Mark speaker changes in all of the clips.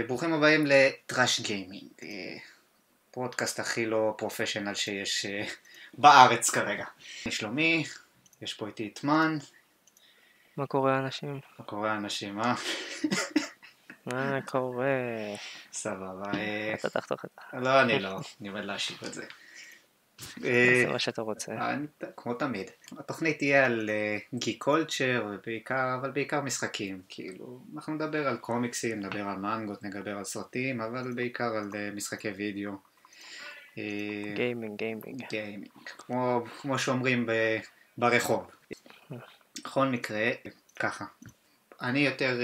Speaker 1: ברוכים הבאים לטראש גיימינג, פודקאסט הכי לא פרופשיונל שיש בארץ כרגע. אני שלומי, יש פה איתי איתמן.
Speaker 2: מה קורה אנשים?
Speaker 1: מה קורה אנשים,
Speaker 2: מה קורה?
Speaker 1: סבבה.
Speaker 2: אתה תחתוך את זה.
Speaker 1: לא, אני עומד להשיב את זה.
Speaker 2: תעשה מה שאתה רוצה.
Speaker 1: כמו תמיד. התוכנית תהיה על גי קולצ'ר, אבל בעיקר משחקים. כאילו, אנחנו נדבר על קומיקסים, נדבר על מנגות, נדבר על סרטים, אבל בעיקר על משחקי וידאו.
Speaker 2: גיימינג.
Speaker 1: כמו שאומרים ברחוב. בכל מקרה, ככה. אני יותר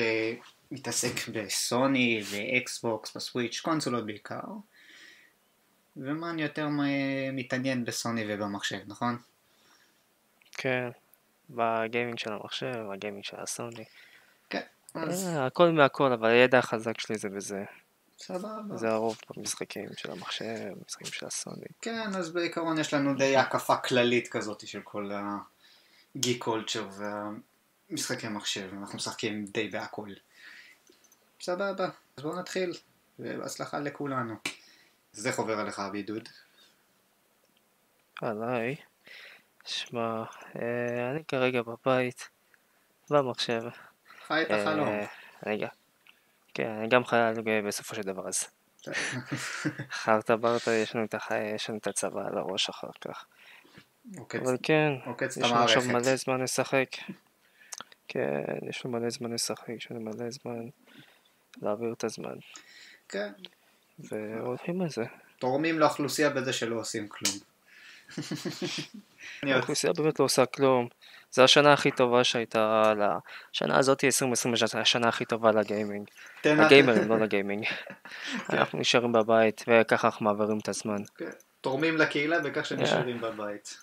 Speaker 1: מתעסק בסוני ואקסבוקס, בסוויץ', קונסולות בעיקר. ומה אני יותר מתעניין בסוני ובמחשב, נכון?
Speaker 2: כן, בגיימינג של המחשב, בגיימינג של הסוני.
Speaker 1: כן, אז
Speaker 2: הכל מהכל, אבל הידע החזק שלי זה בזה.
Speaker 1: סבבה.
Speaker 2: זה הרוב במשחקים של המחשב, משחקים של הסוני.
Speaker 1: כן, אז בעיקרון יש לנו די הקפה כללית כזאת של כל הגי קולצ'ר והמשחקי מחשב, אנחנו משחקים די בהכל. סבבה, אז בואו נתחיל, ובהצלחה לכולנו. אז איך עובר עליך הבידוד?
Speaker 2: עליי, שמע, אני כרגע בבית, במחשב.
Speaker 1: חי את החלום.
Speaker 2: כן, אני גם חייל בסופו של דבר אז. חרטה ברטה, יש לנו את הצבא על הראש אחר כך. אבל כן,
Speaker 1: עוקץ את
Speaker 2: יש לנו עכשיו
Speaker 1: המערכת.
Speaker 2: מלא זמן לשחק. כן, יש לנו מלא זמן לשחק, יש לנו מלא זמן להעביר את הזמן.
Speaker 1: כן.
Speaker 2: והולכים על זה.
Speaker 1: תורמים לאוכלוסייה בזה שלא עושים כלום.
Speaker 2: האוכלוסייה באמת לא עושה כלום. זו השנה הכי טובה שהייתה לה. השנה הזאת היא 2020, השנה הכי טובה לגיימינג. לגיימרים, לא לגיימינג. אנחנו נשארים בבית, וככה אנחנו מעבירים את הזמן.
Speaker 1: תורמים לקהילה בכך שנשארים בבית.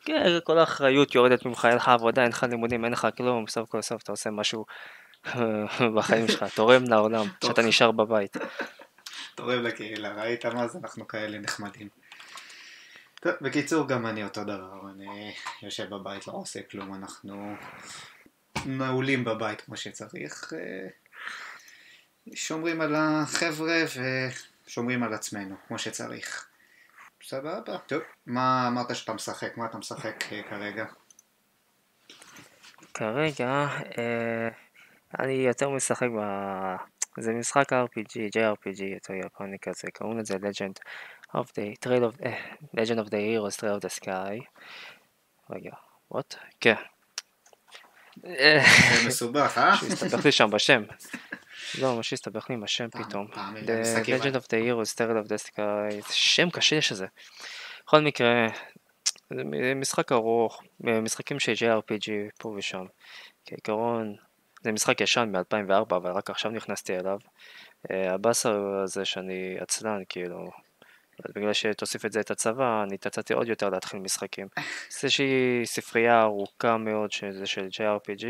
Speaker 2: כן, כל האחריות יורדת ממך, אין לך עבודה, אין לך לימודים, אין לך כלום. סוף כל סוף אתה עושה משהו בחיים שלך, תורם לעולם, שאתה נשאר בבית.
Speaker 1: תורם לקהילה, ראית מה זה? אנחנו כאלה נחמדים. טוב, בקיצור, גם אני אותו דבר, אני יושב בבית, לא עושה כלום, אנחנו נעולים בבית כמו שצריך, שומרים על החבר'ה ושומרים על עצמנו כמו שצריך. סבבה. טוב, מה אמרת שאתה משחק? מה אתה משחק כרגע?
Speaker 2: כרגע, אני יותר משחק זה משחק RPG, JRPG, יותר יפני כזה, קוראים לזה Legend of the Heroes, Trail of the Sky. רגע, what? כן.
Speaker 1: זה מסובך,
Speaker 2: משהו הסתבך לי שם בשם. לא, משהו הסתבך לי עם השם פתאום. Legend of the Heroes, Trail of the Sky, זה שם קשה שזה. בכל מקרה, זה משחק ארוך, משחקים של JRPG פה ושם. כעיקרון, זה משחק ישן מ-2004, אבל רק עכשיו נכנסתי אליו. הבאסר הזה שאני עצלן, כאילו, בגלל שתוסיף את זה את הצבא, אני תצאתי עוד יותר להתחיל משחקים. זה איזושהי ספרייה ארוכה מאוד שזה של JRPG,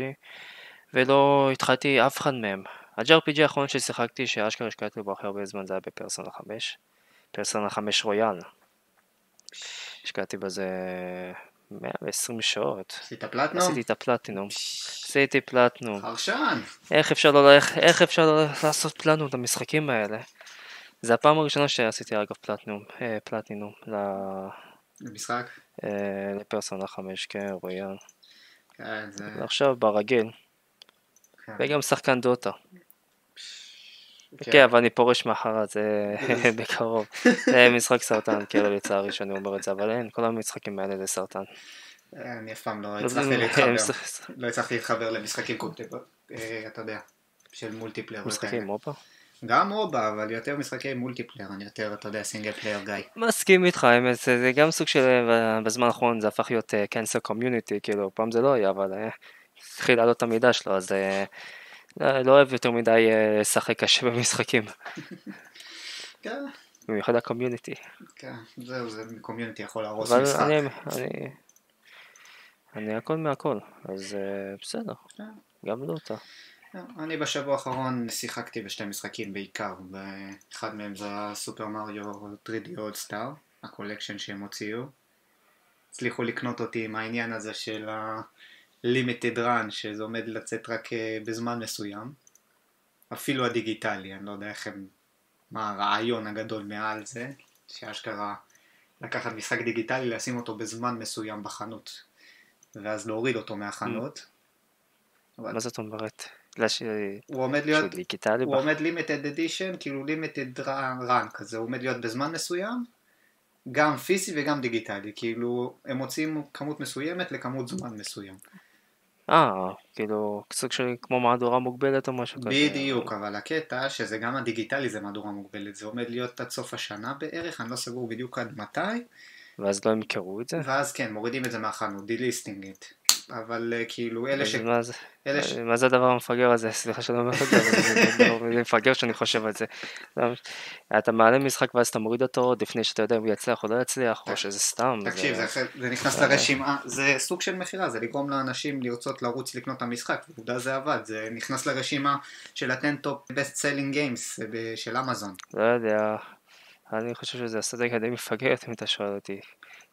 Speaker 2: ולא התחלתי אף אחד מהם. ה-JRPG האחרון ששיחקתי, שאשכרה השקעתי בו הכי הרבה זמן, זה היה בפרסונה 5. פרסונה 5 רויאל. השקעתי בזה 120 שעות.
Speaker 1: עשית פלטנום?
Speaker 2: עשיתי את הפלטינום. עשיתי פלטינום.
Speaker 1: חרשן.
Speaker 2: איך אפשר לא לעשות פלטינום למשחקים האלה? זה הפעם הראשונה שעשיתי אגב פלטינום
Speaker 1: למשחק?
Speaker 2: לפרסונה 5, כן, רויאל.
Speaker 1: כן, זה...
Speaker 2: ועכשיו ברגיל. וגם שחקן דוטה.
Speaker 1: כן,
Speaker 2: כן, אבל אני פורש מאחר זה בקרוב. זה משחק סרטן, כאילו לצערי שאני אומר את זה, אבל אין, כל המשחקים האלה זה סרטן.
Speaker 1: אני אף פעם לא הצלחתי להתחבר. לא הצלחתי להתחבר למשחקים אתה יודע, של מולטיפלייר.
Speaker 2: משחקים מובה?
Speaker 1: גם מובה, אבל יותר משחקי מולטיפלייר, אני יותר, אתה יודע, סינגל פלייר גיא.
Speaker 2: מסכים איתך, זה גם סוג של, בזמן האחרון זה הפך להיות קנסל קומיוניטי, כאילו פעם זה לא היה, אבל התחיל לעלות את המידע שלו, אז לא אוהב יותר מדי לשחק קשה במשחקים.
Speaker 1: כן.
Speaker 2: במיוחד הקומיוניטי.
Speaker 1: כן, זהו, זה קומיוניטי יכול להרוס משחק.
Speaker 2: אני הכל מהכל, אז בסדר, גם לא אותה.
Speaker 1: אני בשבוע האחרון שיחקתי בשתי משחקים בעיקר, אחד מהם זה סופר מריו 3D All Star, הקולקשן שהם הוציאו. הצליחו לקנות אותי עם העניין הזה של ה-Limited Run, שזה עומד לצאת רק בזמן מסוים. אפילו הדיגיטלי, אני לא יודע מה הרעיון הגדול מעל זה, שאשכרה לקחת משחק דיגיטלי, לשים אותו בזמן מסוים בחנות, ואז להוריד אותו מהחנות.
Speaker 2: מה זאת אומרת?
Speaker 1: הוא עומד להיות, הוא עומד לימיטד אדישן, כאילו לימיטד רן כזה, הוא עומד להיות בזמן מסוים, גם פיזי וגם דיגיטלי, כאילו הם מוצאים כמות מסוימת לכמות זמן מסוים.
Speaker 2: כאילו סוג של כמו מהדורה מוגבלת או משהו כזה.
Speaker 1: בדיוק, אבל הקטע שזה גם הדיגיטלי זה מהדורה מוגבלת, זה עומד להיות עד סוף השנה בערך, אני לא סגור בדיוק עד מתי.
Speaker 2: ואז לא הם יקראו את זה?
Speaker 1: ואז כן, מורידים את זה מהחנות, דיליסטינג את. אבל כאילו אלה
Speaker 2: מה זה הדבר המפגר הזה? סליחה שאני אומר את זה, אבל זה מפגר שאני חושב על זה. אתה מעלה משחק ואז אתה מוריד אותו עוד לפני שאתה יודע אם הוא יצליח או לא יצליח, או שזה סתם.
Speaker 1: תקשיב, זה נכנס לרשימה, זה סוג של מחירה, זה לגרום לאנשים לרצות לרוץ לקנות את המשחק, ועובדה זה עבד, זה נכנס לרשימה של הטנטופ best selling games של אמזון.
Speaker 2: לא יודע, אני חושב שזה אסטרטגיה די מפגרת אם אתה שואל אותי.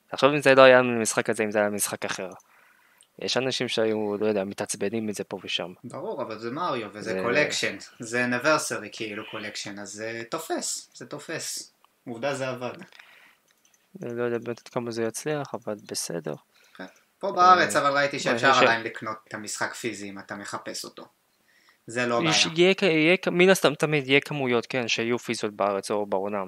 Speaker 2: תחשוב אם זה לא היה משחק הזה, אם זה היה משחק אחר. יש אנשים שהיו, לא יודע, מתעצבנים מזה פה ושם.
Speaker 1: ברור, אבל זה מריו וזה קולקשן, זה אניברסרי כאילו קולקשן, אז זה תופס, עובדה זה עבד.
Speaker 2: אני לא יודע באמת כמה זה יצליח, אבל בסדר.
Speaker 1: פה בארץ, אבל ראיתי שאפשר עדיין לקנות את המשחק פיזי אם אתה מחפש אותו. זה לא בעיה.
Speaker 2: מן הסתם תמיד יהיה כמויות, כן, שיהיו פיזיות בארץ או בעולם.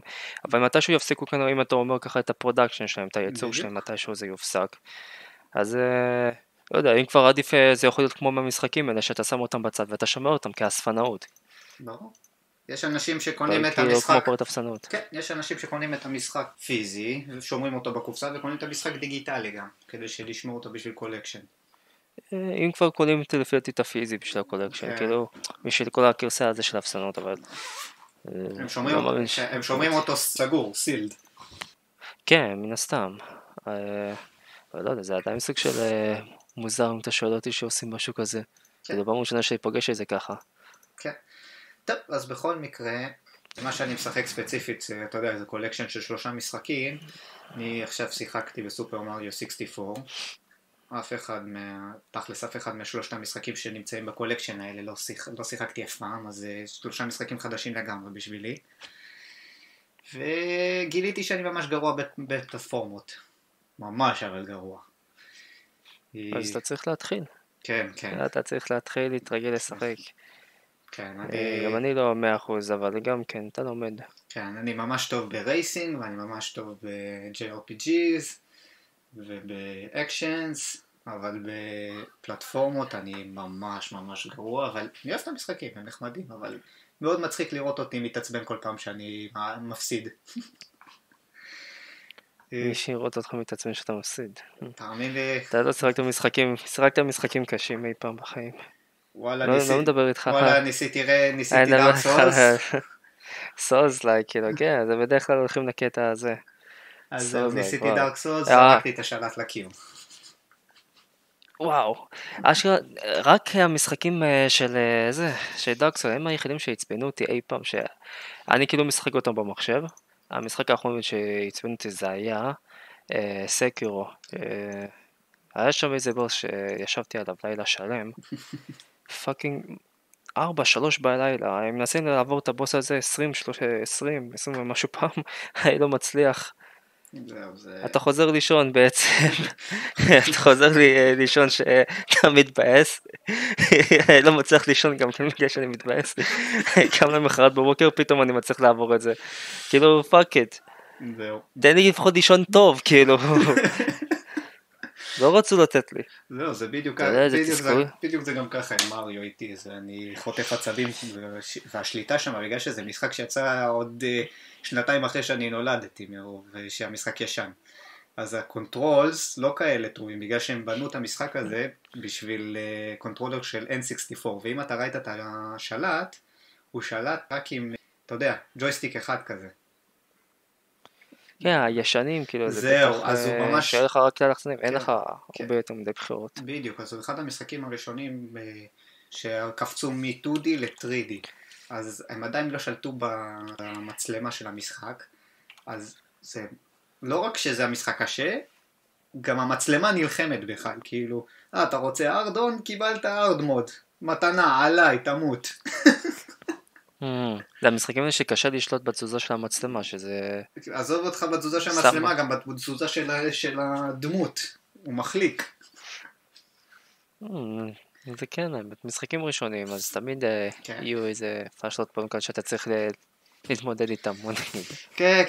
Speaker 2: אבל מתישהו יפסיקו כאן, אם אתה אומר ככה את הפרודקשן שלהם, את הייצור שלהם, מתישהו זה יופסק. אז לא יודע, אם כבר עדיף זה יכול להיות כמו במשחקים האלה, שאתה שם אותם בצד ואתה שומר אותם כאספנאות.
Speaker 1: ברור. יש אנשים שקונים את המשחק,
Speaker 2: כן,
Speaker 1: יש אנשים שקונים את המשחק פיזי, שומרים אותו בקופסה וקונים את המשחק דיגיטלי גם, כדי לשמור אותו בשביל קולקשן.
Speaker 2: אם כבר קונים לפי את הפיזי בשביל הקולקשן, כאילו, בשביל כל הקרסה הזה של האפסנות, אבל...
Speaker 1: הם שומרים אותו סגור, סילד.
Speaker 2: כן, מן הסתם. לא יודע, זה עדיין סוג של מוזר אם אתה שואל אותי שעושים משהו כזה. זה דבר ראשונה שיפגש את זה ככה.
Speaker 1: כן. טוב, אז בכל מקרה, מה שאני משחק ספציפית, אתה יודע, זה קולקשן של 3 משחקים. אני עכשיו שיחקתי בסופר מריו 64. תכלס אף אחד משלושת המשחקים שנמצאים בקולקשן האלה לא שיחקתי אף פעם, אז 3 משחקים חדשים לגמרי בשבילי. וגיליתי שאני ממש גרוע בפלטפורמות. ממש אבל גרוע.
Speaker 2: אז אתה צריך להתחיל.
Speaker 1: כן, כן.
Speaker 2: אתה צריך להתחיל להתרגל לשחק.
Speaker 1: כן,
Speaker 2: גם אני לא 100%, אבל גם כן, אתה לומד.
Speaker 1: כן, אני ממש טוב ברייסינג, ואני ממש טוב ב-JRPGs ובאקשנס, אבל בפלטפורמות אני ממש ממש גרוע, אבל אני אוהב את המשחקים, הם נחמדים, אבל מאוד מצחיק לראות אותי מתעצבן כל פעם שאני מפסיד.
Speaker 2: מי שירות אותך מתעצבן שאתה מפסיד.
Speaker 1: תאמין לי.
Speaker 2: אתה לא שיחקת משחקים קשים אי פעם בחיים.
Speaker 1: וואלה,
Speaker 2: לא מדבר איתך.
Speaker 1: וואלה, ניסיתי דארק סולס.
Speaker 2: סולס, כאילו, כן, זה בדרך כלל הולכים לקטע הזה.
Speaker 1: אז ניסיתי דארק סולס, זרקתי את השלט לקיר.
Speaker 2: וואו, רק המשחקים של דארק סולס, הם היחידים שהצפנו אותי אי פעם, שאני כאילו משחק אותם במחשב. המשחק האחרון שהצפנו אותי זה היה סקירו. היה שם איזה בוס שישבתי עליו לילה שלם. פאקינג 4-3 בלילה, הם מנסים לעבור את הבוס הזה 20 ומשהו פעם, אני לא מצליח. אתה חוזר לישון בעצם, אתה חוזר לישון שאתה מתבאס, לא מצליח לישון גם בגלל שאני מתבאס, גם למחרת בבוקר פתאום אני מצליח לעבור את זה, כאילו פאק איט, תן לי לפחות לישון טוב, כאילו. לא רצו לתת לי.
Speaker 1: לא, זה בדיוק זה גם ככה עם מריו איתי, אני חוטף עצבים, והשליטה שם, בגלל שזה משחק שיצא עוד 2 אחרי שאני נולדתי, שהמשחק ישן. אז הקונטרולס לא כאלה טובים, בגלל שהם בנו את המשחק הזה בשביל קונטרולר של N64, ואם אתה ראית את השלט, הוא שלט רק עם, אתה יודע, ג'ויסטיק אחד כזה.
Speaker 2: כן, הישנים, כאילו,
Speaker 1: זהו, אז הוא ממש...
Speaker 2: שאין לך רק לחצנים, אין לך הרבה יותר מדי בחירות.
Speaker 1: בדיוק, אז הוא אחד המשחקים הראשונים שקפצו מ-2D ל-3D, אז הם עדיין לא שלטו במצלמה של המשחק, אז זה לא רק שזה המשחק קשה, גם המצלמה נלחמת בכלל, כאילו, אתה רוצה ארדון? קיבלת ארד מוד, מתנה, עליי, תמות.
Speaker 2: זה המשחקים האלה שקשה לשלוט בתזוזה של המצלמה, שזה...
Speaker 1: עזוב אותך בתזוזה של המצלמה, גם בתזוזה של הדמות, הוא מחליק.
Speaker 2: זה כן, משחקים ראשונים, אז תמיד יהיו איזה פאשלות פעם כאן שאתה צריך להתמודד איתם.
Speaker 1: כן,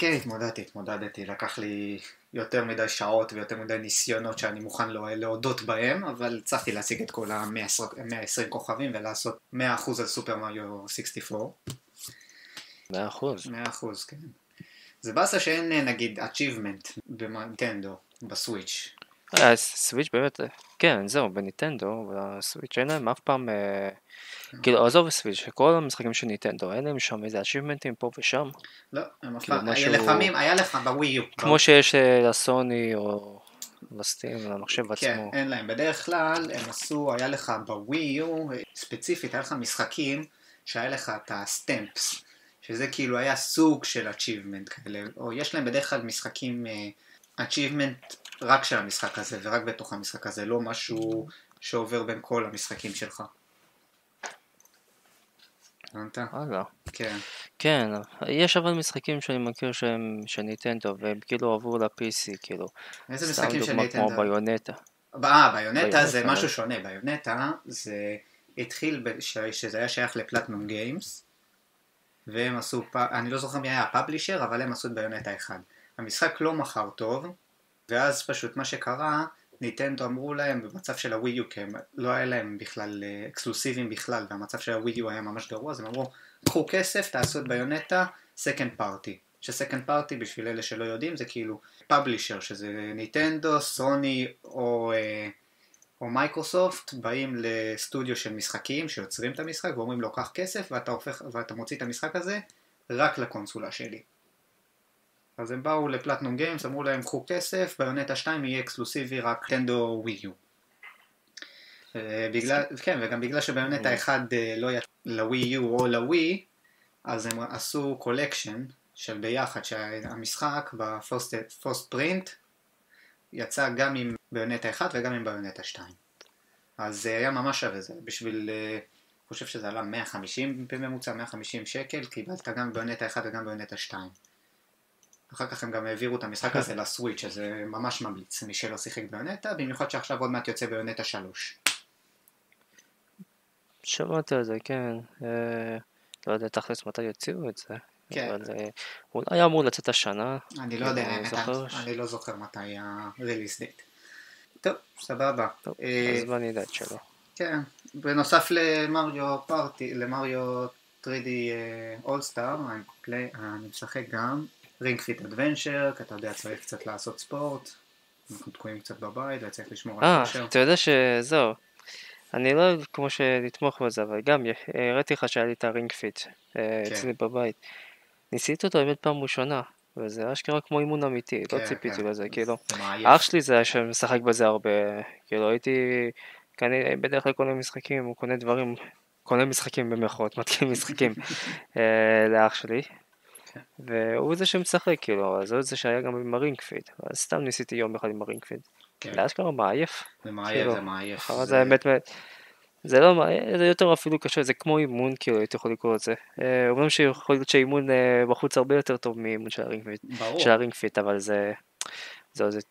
Speaker 1: התמודדתי, לקח לי יותר מדי שעות ויותר מדי ניסיונות שאני מוכן להודות בהם, אבל הצלחתי להשיג את כל ה-120 כוכבים ולעשות 100% על סופר מריו 64.
Speaker 2: 100%?
Speaker 1: 100%, כן. זה באסה שאין נגיד achievement בנינטנדו, בסוויץ'.
Speaker 2: סוויץ' באמת, כן, זהו, בניטנדו, בסוויץ' אין להם אף פעם, כאילו, עזוב סוויץ', כל המשחקים של ניטנדו, אין להם שם איזה achievement'ים פה ושם.
Speaker 1: לא, הם אף פעם, לפעמים היה לך בווי יו.
Speaker 2: כמו שיש לסוני או לסטים, למחשב עצמו.
Speaker 1: כן, אין להם, בדרך כלל הם עשו, היה לך בווי יו, ספציפית, היה לך משחקים שהיה לך את הסטמפס, שזה כאילו היה סוג של achievement כאלה, או יש להם בדרך כלל משחקים achievement רק של המשחק הזה, ורק בתוך המשחק הזה, לא משהו שעובר בין כל המשחקים שלך. הבנת? כן.
Speaker 2: כן, יש אבל משחקים שאני מכיר שהם של ניטנדו, והם כאילו עברו ל-PC, כאילו.
Speaker 1: איזה משחקים של ניטנדו?
Speaker 2: כמו ביונטה.
Speaker 1: ביונטה זה משהו שונה, ביונטה זה התחיל שזה היה שייך לפלטינום גיימס, והם עשו, אני לא זוכר מי היה הפאבלישר, אבל הם עשו את ביונטה 1. המשחק לא מכר טוב, ואז פשוט מה שקרה, ניטנדו אמרו להם במצב של הווי יו, כי הם לא היה להם בכלל אקסקלוסיביים בכלל, והמצב של הווי יו היה ממש גרוע, אז הם אמרו, קחו כסף, תעשו את ביונטה, סקנד פארטי. שסקנד פארטי, בשביל אלה שלא יודעים, זה כאילו פאבלישר, שזה ניטנדו, סוני או מייקרוסופט, באים לסטודיו של משחקים שיוצרים את המשחק, ואומרים לו, קח כסף, ואתה מוציא את המשחק הזה רק לקונסולה שלי. אז הם באו לפלטינום גיימס, אמרו להם קחו כסף, ביונטה 2 יהיה אקסקלוסיבי רק נינטנדו ווי יו. כן, וגם בגלל שביונטה 1 לא יצא לווי יו או לווי, אז הם עשו קולקשן של ביחד, שהמשחק בפוסט פרינט יצא גם עם ביונטה 1 וגם עם ביונטה 2. אז זה היה ממש שווה, זה בשביל, אני חושב שזה עלה 150 בממוצע, 150 שקל, קיבלת גם ביונטה 1 וגם ביונטה 2. אחר כך הם גם העבירו את המשחק הזה לסוויץ', אז זה ממש ממליץ, מי שלא שיחק ביונטה, במיוחד שעכשיו עוד מעט יוצא ביונטה 3.
Speaker 2: שמעתי על זה, כן. לא יודע תכלס מתי יוציאו את זה. כן. אבל אולי היה אמור לצאת השנה.
Speaker 1: אני לא יודע, אני לא זוכר מתי ה-release date. טוב, סבבה.
Speaker 2: טוב, אז בוא נדע את שלו.
Speaker 1: כן, בנוסף למריו פארטי, למריו 3D All-Star, אני משחק גם רינג פיט אדוונצ'ר, כי אתה יודע, צריך קצת לעשות ספורט, אנחנו תקועים קצת בבית, וצריך לשמור על קשר.
Speaker 2: אתה יודע שזהו, אני לא אוהב כמו שלתמוך בזה, אבל גם הראיתי לך שהיה לי את הרינג פיט אצלי בבית. ניסיתי אותו באמת פעם ראשונה, וזה אשכרה כמו אימון אמיתי, לא ציפיתי לזה, כאילו. אח שלי זה היה שמשחק בזה הרבה, כאילו הייתי, בדרך כלל קונה משחקים, הוא קונה דברים, קונה משחקים במחאות, מתקיע משחקים לאח שלי. והוא זה שמשחק, כאילו, אז הוא זה שהיה גם עם הרינג פיט, אז סתם ניסיתי יום אחד עם הרינג פיט. לאשכרה מעייף.
Speaker 1: זה מעייף.
Speaker 2: זה האמת, זה לא מעייף, זה יותר אפילו קשה, זה כמו אימון, כאילו, הייתי יכול לקרוא את זה. אומרים שיכול להיות שאימון בחוץ הרבה יותר טוב מאימון של הרינג פיט, אבל זה,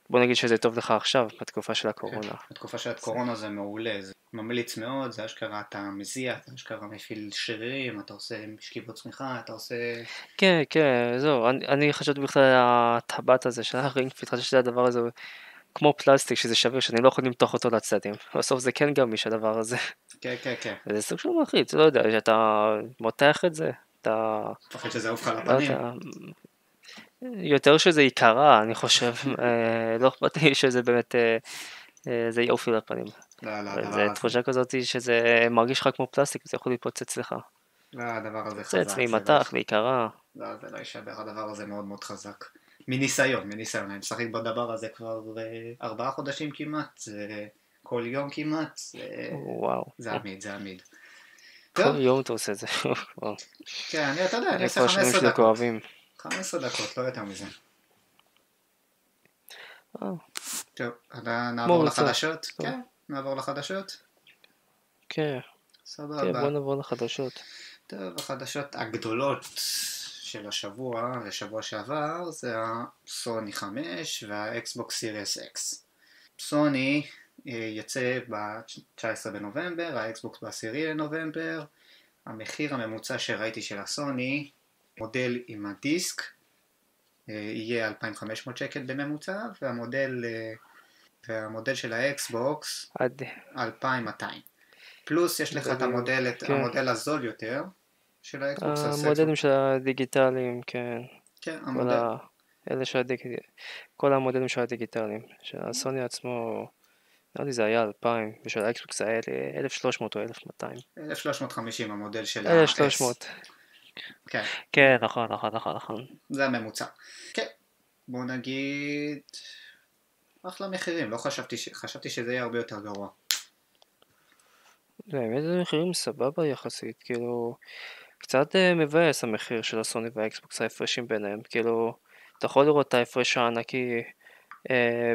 Speaker 2: בוא נגיד שזה טוב לך עכשיו, בתקופה של הקורונה.
Speaker 1: בתקופה של הקורונה זה מעולה, זה ממליץ מאוד, זה אשכרה אתה מזיע, אתה אשכרה מפעיל שרירים, אתה עושה שכיבות צמיחה, אתה עושה...
Speaker 2: כן, זהו, אני חשבתי בכלל על הטבעת הזה של הרינג פיט, חשבתי שזה הדבר הזה כמו פלסטיק, שזה שביר שאני לא יכול למתוח אותו לצדדים, בסוף זה כן גמיש הדבר הזה.
Speaker 1: כן.
Speaker 2: וזה סוג של מלחיץ, לא יודע, שאתה מותח את זה, אתה...
Speaker 1: פחד שזה עוף לך לפנים.
Speaker 2: יותר שזה יקרה, אני חושב, לא אכפת לי שזה באמת, זה יופי לפנים. זה תחושה כזאת שזה מרגיש לך כמו פלסטיק, זה יכול להתפוצץ לך.
Speaker 1: לא, הדבר הזה חזק.
Speaker 2: זה להימתח, להיקרה.
Speaker 1: לא, זה לא יישבר, הדבר הזה מאוד מאוד חזק. מניסיון, אני משחק בדבר הזה כבר 4 חודשים כמעט, כל יום כמעט, זה עמיד.
Speaker 2: כל יום אתה עושה את זה.
Speaker 1: כן, אתה יודע, אני עושה 15 דקות. 15 דקות, לא יותר מזה. טוב, נעבור לחדשות? כן, נעבור לחדשות?
Speaker 2: כן.
Speaker 1: סבבה.
Speaker 2: בוא נעבור לחדשות.
Speaker 1: טוב, החדשות הגדולות של השבוע ושבוע שעבר זה הסוני 5 והאקסבוקס סיריוס אקס. סוני יצא ב-19 בנובמבר, האקסבוקס ב-10 לנובמבר. המחיר הממוצע שראיתי של הסוני, מודל עם הדיסק, יהיה 2,500 שקל בממוצע, והמודל של האקסבוקס 2,200. פלוס יש לך את המודל הזול יותר של האקסבוקס.
Speaker 2: המודלים של הדיגיטליים, כן.
Speaker 1: כן,
Speaker 2: כל המודלים של הדיגיטליים. של הסוני עצמו, נראה לי זה היה 2,000, ושל האקסבוקס זה היה 1,300 או 1,200.
Speaker 1: 1,350 המודל של
Speaker 2: ה-S. 1,300.
Speaker 1: כן.
Speaker 2: כן, נכון.
Speaker 1: זה הממוצע. כן, בוא נגיד, אחלה מחירים, לא חשבתי שזה יהיה הרבה יותר גרוע.
Speaker 2: באמת זה מחירים סבבה יחסית, כאילו, קצת מבאס המחיר של הסוני והאקסבוקס, ההפרשים ביניהם, כאילו, אתה יכול לראות את ההפרש הענקי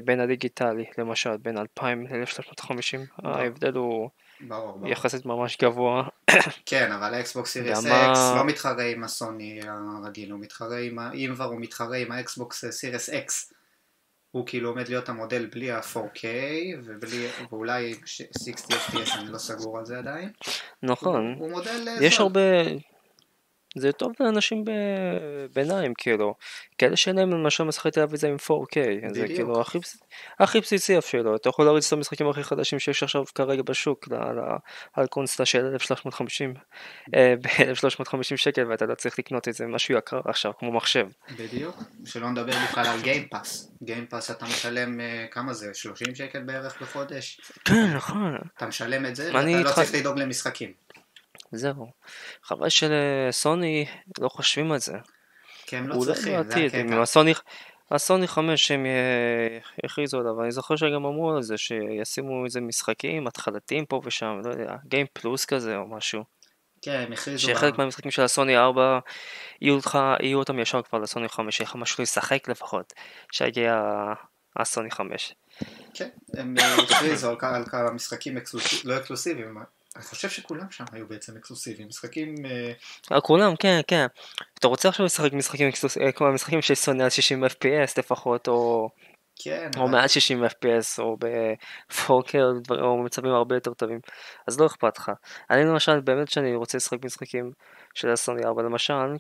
Speaker 2: בין הדיגיטלי, למשל, בין 2,000 ל-1,350, ההבדל הוא יחסית ממש גבוה.
Speaker 1: כן, אבל האקסבוקס סיריוס אקס לא מתחרה עם הסוני הרגיל, הוא מתחרה עם האקסבוקס סיריוס אקס. הוא כאילו עומד להיות המודל בלי ה-4K ואולי 60 FPS, אני לא סגור על זה עדיין.
Speaker 2: נכון.
Speaker 1: הוא מודל
Speaker 2: יש הרבה, זה טוב לאנשים ביניים, כאילו. כאלה שאין להם למשל משחקי טלוויזיה עם 4K. זה כאילו הכי בסיסי אפילו. אתה יכול להריץ את המשחקים הכי חדשים שיש עכשיו כרגע בשוק, על קונסטה של 1,350 ב-1,350 שקל, ואתה לא צריך לקנות איזה משהו יקר עכשיו, כמו מחשב.
Speaker 1: בדיוק. שלא נדבר בכלל על גיימפאס. גיימפאס אתה משלם, כמה זה? 30 שקל בערך בחודש?
Speaker 2: כן, נכון.
Speaker 1: אתה משלם את זה, ואתה לא צריך לדאוג למשחקים.
Speaker 2: זהו. חבל של סוני לא חושבים על זה.
Speaker 1: כי הם לא צריכים, זה הקטע.
Speaker 2: הסוני 5 שהם הכריזו עליו, אני זוכר שגם אמרו על זה שישימו איזה משחקים התחלתיים פה ושם, לא יודע, גיים פלוס כזה או משהו.
Speaker 1: כן, הם הכריזו.
Speaker 2: שחלק מהמשחקים של הסוני 4 יהיו אותם ישר כבר לסוני 5, שיהיה לך משהו לשחק לפחות, שיגיע הסוני 5.
Speaker 1: כן, הם הכריזו על כמה משחקים לא אקסקלוסיביים. אני חושב שכולם שם היו בעצם אקסקלוסיביים, משחקים...
Speaker 2: כולם, כן. אתה רוצה עכשיו לשחק משחקים אקסקלוסיביים, כמו המשחקים של סוני על 60 FPS לפחות, או מעל 60 FPS, או ב-4K, או במצבים הרבה יותר טובים, אז לא אכפת לך. אני למשל, באמת שאני רוצה לשחק משחקים של הסוני 4, למשל,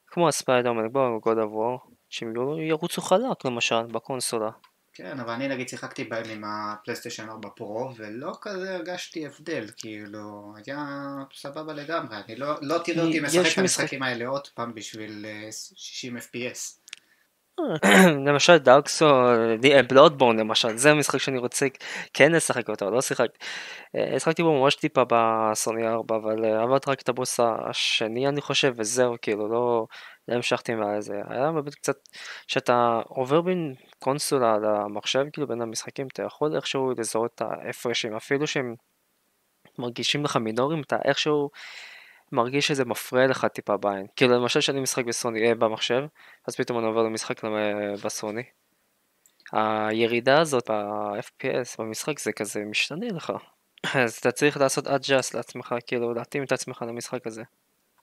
Speaker 2: כמו הספיידרמן, או God of War, שהם ירוצו חלק, למשל, בקונסולה.
Speaker 1: כן, אבל אני נגיד שיחקתי בהם עם הפלייסטיישן 4 פרו, ולא כזה הרגשתי הבדל, כאילו, היה סבבה לגמרי, אני לא תראה אותי משחק את המשחקים האלה עוד פעם בשביל 60 FPS.
Speaker 2: למשל דארק סול, בלודבורן למשל, זה המשחק שאני רוצה כן לשחק אותו, לא שיחק. השחקתי בו ממש טיפה בסוני 4, אבל עברת רק את הבוס השני אני חושב, וזהו, כאילו, לא המשכתי מעל זה. היה באמת קצת, שאתה עובר בין קונסולה למחשב, כאילו בין המשחקים, אתה יכול איכשהו לזהות את ההפרשים, אפילו שהם מרגישים לך מינורים, אתה איכשהו מרגיש שזה מפריע לך טיפה בעין. כאילו למשל שאני משחק בסוני במחשב, אז פתאום אני עובר למשחק בסוני. הירידה הזאת ב-FPS במשחק זה כזה משתנה לך. אז אתה צריך לעשות adjust לעצמך, כאילו להתאים את עצמך למשחק הזה.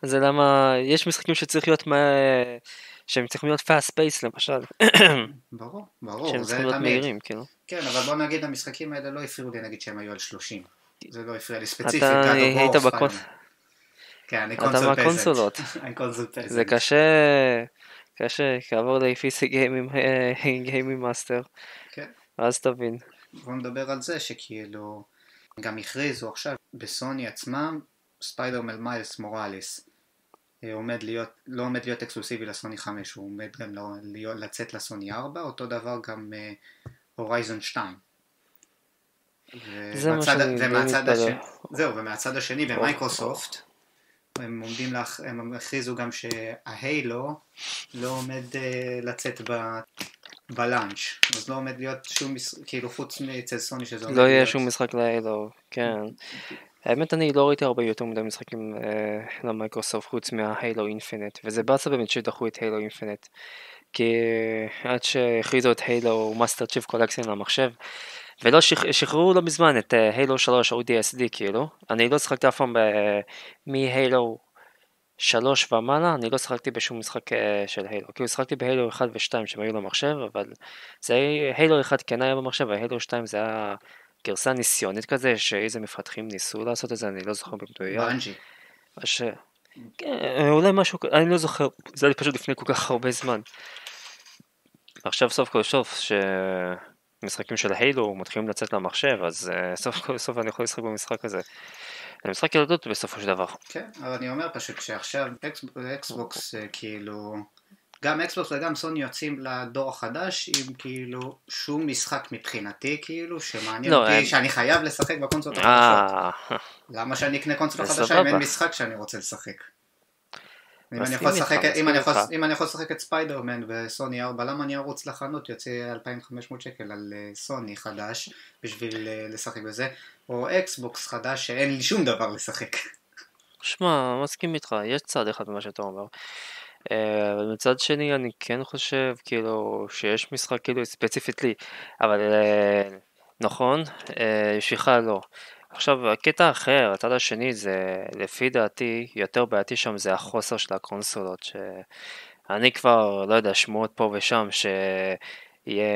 Speaker 2: זה למה יש משחקים שצריך להיות שהם צריכים להיות fast pace למשל.
Speaker 1: ברור,
Speaker 2: שהם צריכים להיות מהירים, כאילו.
Speaker 1: כן, אבל בוא נגיד המשחקים האלה לא הפריעו לי נגיד שהם היו על 30. זה לא הפריע לי ספציפית.
Speaker 2: אתה היית
Speaker 1: כן, אני
Speaker 2: אתה מהקונסולות. זה קשה, כעבור ל-PC גיימינג מאסטר.
Speaker 1: כן.
Speaker 2: אז תבין.
Speaker 1: בוא נדבר על זה שכאילו, גם הכריזו עכשיו בסוני עצמם, ספיידרמן מיילס מוראליס. לא עומד להיות אקסקלוסיבי לסוני 5, הוא עומד גם לצאת לסוני 4, אותו דבר גם הורייזון 2. ומהצד השני במייקרוסופט, הם הכריזו גם שההיילו לא עומד לצאת בלאנץ', אז לא עומד להיות שום כאילו חוץ מאצל סוני שזה
Speaker 2: לא יהיה שום משחק להיילו, כן. האמת אני לא ראיתי הרבה יותר מדי משחקים למייקרוסופט חוץ מההיילו אינפינט, וזה באסה באמת שדחו את הילו אינפינט, כי עד שהכריזו את הילו מאסטר צ'יף קולקשן למחשב, ולא שחררו לא מזמן את הילו 3 ODSD כאילו, אני לא שחקתי אף פעם מהילו 3 ומעלה, אני לא שחקתי בשום משחק של הילו, כאילו שחקתי בהילו 1 ו-2 שהם היו למחשב, אבל זה הילו 1 כן היה במחשב, והילו 2 זה היה גרסה ניסיונית כזה, שאיזה מפתחים ניסו לעשות את זה, אני לא זוכר במדויק.
Speaker 1: בנג'י.
Speaker 2: כן, אולי משהו, אני לא זוכר, זה היה פשוט לפני כל כך הרבה זמן. עכשיו סוף כל סוף שמשחקים של הילו מתחילים לצאת למחשב, אז סוף כל סוף אני יכול לשחק במשחק הזה. זה משחק ילדות בסופו של דבר.
Speaker 1: כן, אבל אני אומר פשוט שעכשיו אקסבוקס כאילו, גם אקסבוקס וגם סוני יוצאים לדור החדש עם כאילו שום משחק מבחינתי כאילו שמעניין אותי שאני חייב לשחק בקונסולות החדשות. למה שאני אקנה קונסולה חדשה אם אין משחק שאני רוצה לשחק? אם אני יכול לשחק את ספיידרמן בסוני 4, למה אני ארוץ לחנות יוצא 2,500 שקל על סוני חדש בשביל לשחק בזה, או אקסבוקס חדש שאין לי שום דבר לשחק.
Speaker 2: שמע, מסכים איתך, יש צד אחד במה שאתה אומר. אבל מצד שני אני כן חושב כאילו שיש משחק כאילו ספציפית לי, אבל נכון, שיחה לא. עכשיו הקטע אחר, הצד השני זה לפי דעתי יותר בעייתי שם זה החוסר של הקונסולות, שאני כבר לא יודע שמועות פה ושם שיהיה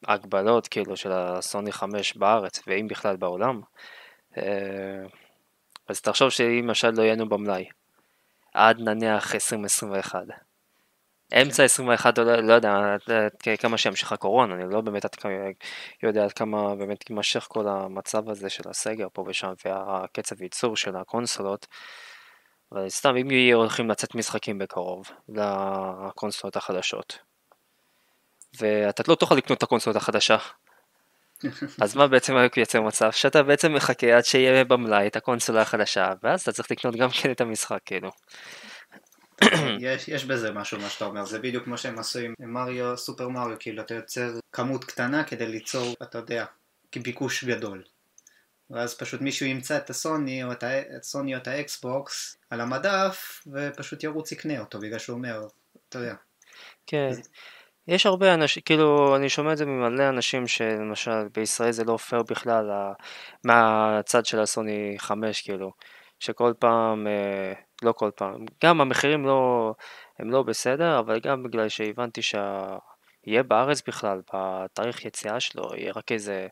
Speaker 2: הגבלות כאילו של הסוני 5 בארץ ואם בכלל בעולם, אז תחשוב שאם למשל לא יהינו במלאי עד נניח 2021 אמצע 21, לא יודע כמה שימשיך הקורונה, אני לא באמת יודע עד כמה באמת יימשך כל המצב הזה של הסגר פה ושם והקצב ייצור של הקונסולות, אבל סתם אם יהיו הולכים לצאת משחקים בקרוב לקונסולות החדשות ואתה לא תוכל לקנות את הקונסולות החדשה, אז מה בעצם יוצא מצב? שאתה בעצם מחכה עד שיהיה במלאי את הקונסולה החדשה ואז אתה צריך לקנות גם כן את המשחק כאילו.
Speaker 1: יש בזה משהו מה שאתה אומר, זה בדיוק כמו שהם עשו עם מריו, סופר מריו, כאילו אתה יוצר כמות קטנה כדי ליצור, אתה יודע, ביקוש גדול. ואז פשוט מישהו ימצא את הסוני או את האקסבוקס על המדף ופשוט ירוץ יקנה אותו בגלל שהוא אומר, אתה יודע.
Speaker 2: כן, יש הרבה אנשים, כאילו אני שומע את זה ממלא אנשים שלמשל בישראל זה לא פייר בכלל מהצד של הסוני 5 כאילו, שכל פעם, לא כל פעם, גם המחירים הם לא בסדר, אבל גם בגלל שהבנתי שיהיה בארץ בכלל, בתאריך יציאה שלו, יהיה רק איזה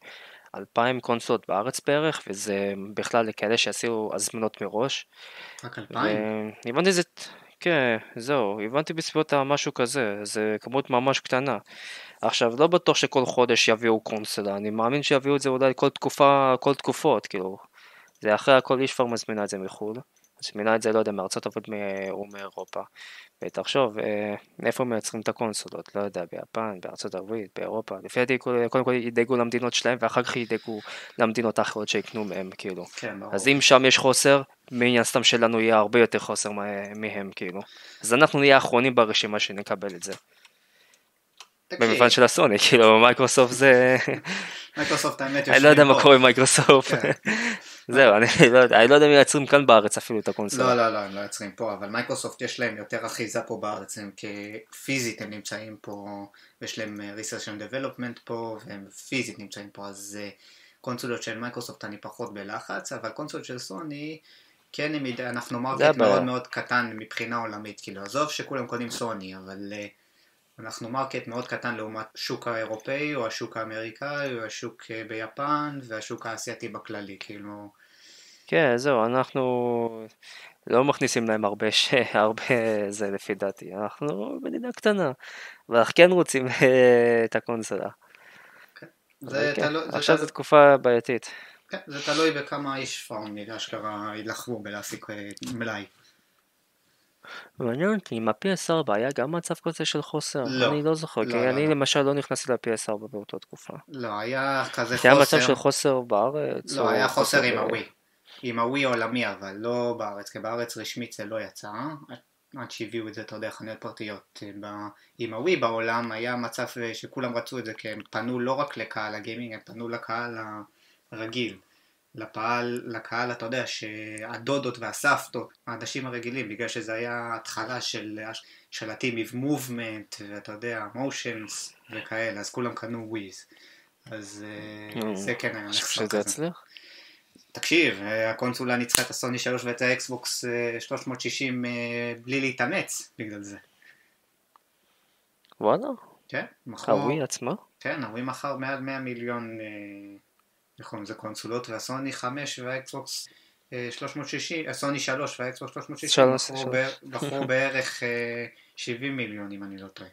Speaker 2: 2,000 קונסולות בארץ בערך, וזה בכלל לכאלה שעשו הזמנות מראש.
Speaker 1: רק 2,000?
Speaker 2: הבנתי זה, כן, זהו, הבנתי בסביבות משהו כזה, זה כמות ממש קטנה. עכשיו, לא בטוח שכל חודש יביאו קונסולה, אני מאמין שיביאו את זה אולי כל תקופה, כל תקופות, כאילו. זה אחרי הכל איש כבר מזמינה את זה מחו"ל, מזמינה את זה, לא יודע, מארצות הברית או מאירופה. ותחשוב, איפה מייצרים את הקונסולות? לא יודע, ביפן, בארצות הברית, באירופה. לפי דעתי, קודם כל ידאגו למדינות שלהם, ואחר כך ידאגו למדינות האחרות שיקנו מהם, כאילו.
Speaker 1: כן, ברור.
Speaker 2: אז אם שם יש חוסר, מן הסתם שלנו יהיה הרבה יותר חוסר מהם, כאילו. אז אנחנו נהיה האחרונים ברשימה שנקבל את זה. במובן של הסוני, כאילו, מייקרוסופט זה...
Speaker 1: מייקרוסופט, האמת,
Speaker 2: אני לא יודע מה קורה עם מייקרוסופט. זהו, אני לא יודע אם יצרים כאן בארץ אפילו את הקונסולה.
Speaker 1: לא, הם לא יצרים פה, אבל מייקרוסופט יש להם יותר אחיזה פה בארץ, הם כפיזית הם נמצאים פה, ויש להם research and development פה, והם פיזית נמצאים פה, אז קונסולות של מייקרוסופט אני פחות בלחץ, אבל קונסולות של סוני, כן, אנחנו מרקט מאוד מאוד קטן מבחינה עולמית, כאילו, עזוב שכולם קונים סוני, אבל... אנחנו מרקט מאוד קטן לעומת שוק האירופאי או השוק האמריקאי או השוק ביפן והשוק האסייתי בכללי, כאילו... כן,
Speaker 2: זהו, אנחנו לא מכניסים להם הרבה זה לפי דעתי, אנחנו מדינה קטנה, ואנחנו כן רוצים את הקונסולה. עכשיו זו תקופה בעייתית.
Speaker 1: כן, זה תלוי בכמה איש פארם אשכרה ילחמו בלהשיג מלאי.
Speaker 2: מעניין אותי, עם ה-PS4 היה גם מצב כזה של חוסר?
Speaker 1: לא.
Speaker 2: אני לא זוכר, כי אני למשל לא נכנסתי ל-PS4 באותה תקופה.
Speaker 1: לא, היה כזה חוסר.
Speaker 2: היה מצב של חוסר בארץ?
Speaker 1: לא, היה חוסר עם הווי. עם הווי עולמי, אבל לא בארץ, כי בארץ רשמית זה לא יצא. עד שהביאו את זה, אתה יודע, חנויות פרטיות. עם הווי בעולם היה מצב שכולם רצו את זה, כי הם פנו לא רק לקהל הגיימינג, הם פנו לקהל הרגיל. לקהל, אתה יודע, שהדודות והסבתות, האנשים הרגילים, בגלל שזה היה התחלה של הטים with movement, ואתה יודע, motions וכאלה, אז כולם קנו וויז. אז זה כן היה נחשב כזה. תקשיב, הקונסולה ניצחה את הסוני 3 ואת האקסבוקס 360 בלי להתאמץ בגלל זה.
Speaker 2: וואלה?
Speaker 1: כן,
Speaker 2: הווי עצמה?
Speaker 1: כן, הווי מכר מעל 100 מיליון, נכון, זה קונסולות, והסוני 5 והאקסבוקס 360, הסוני 3 והאקסבוקס 360 בחרו בערך 70 מיליון, אם אני לא טועה.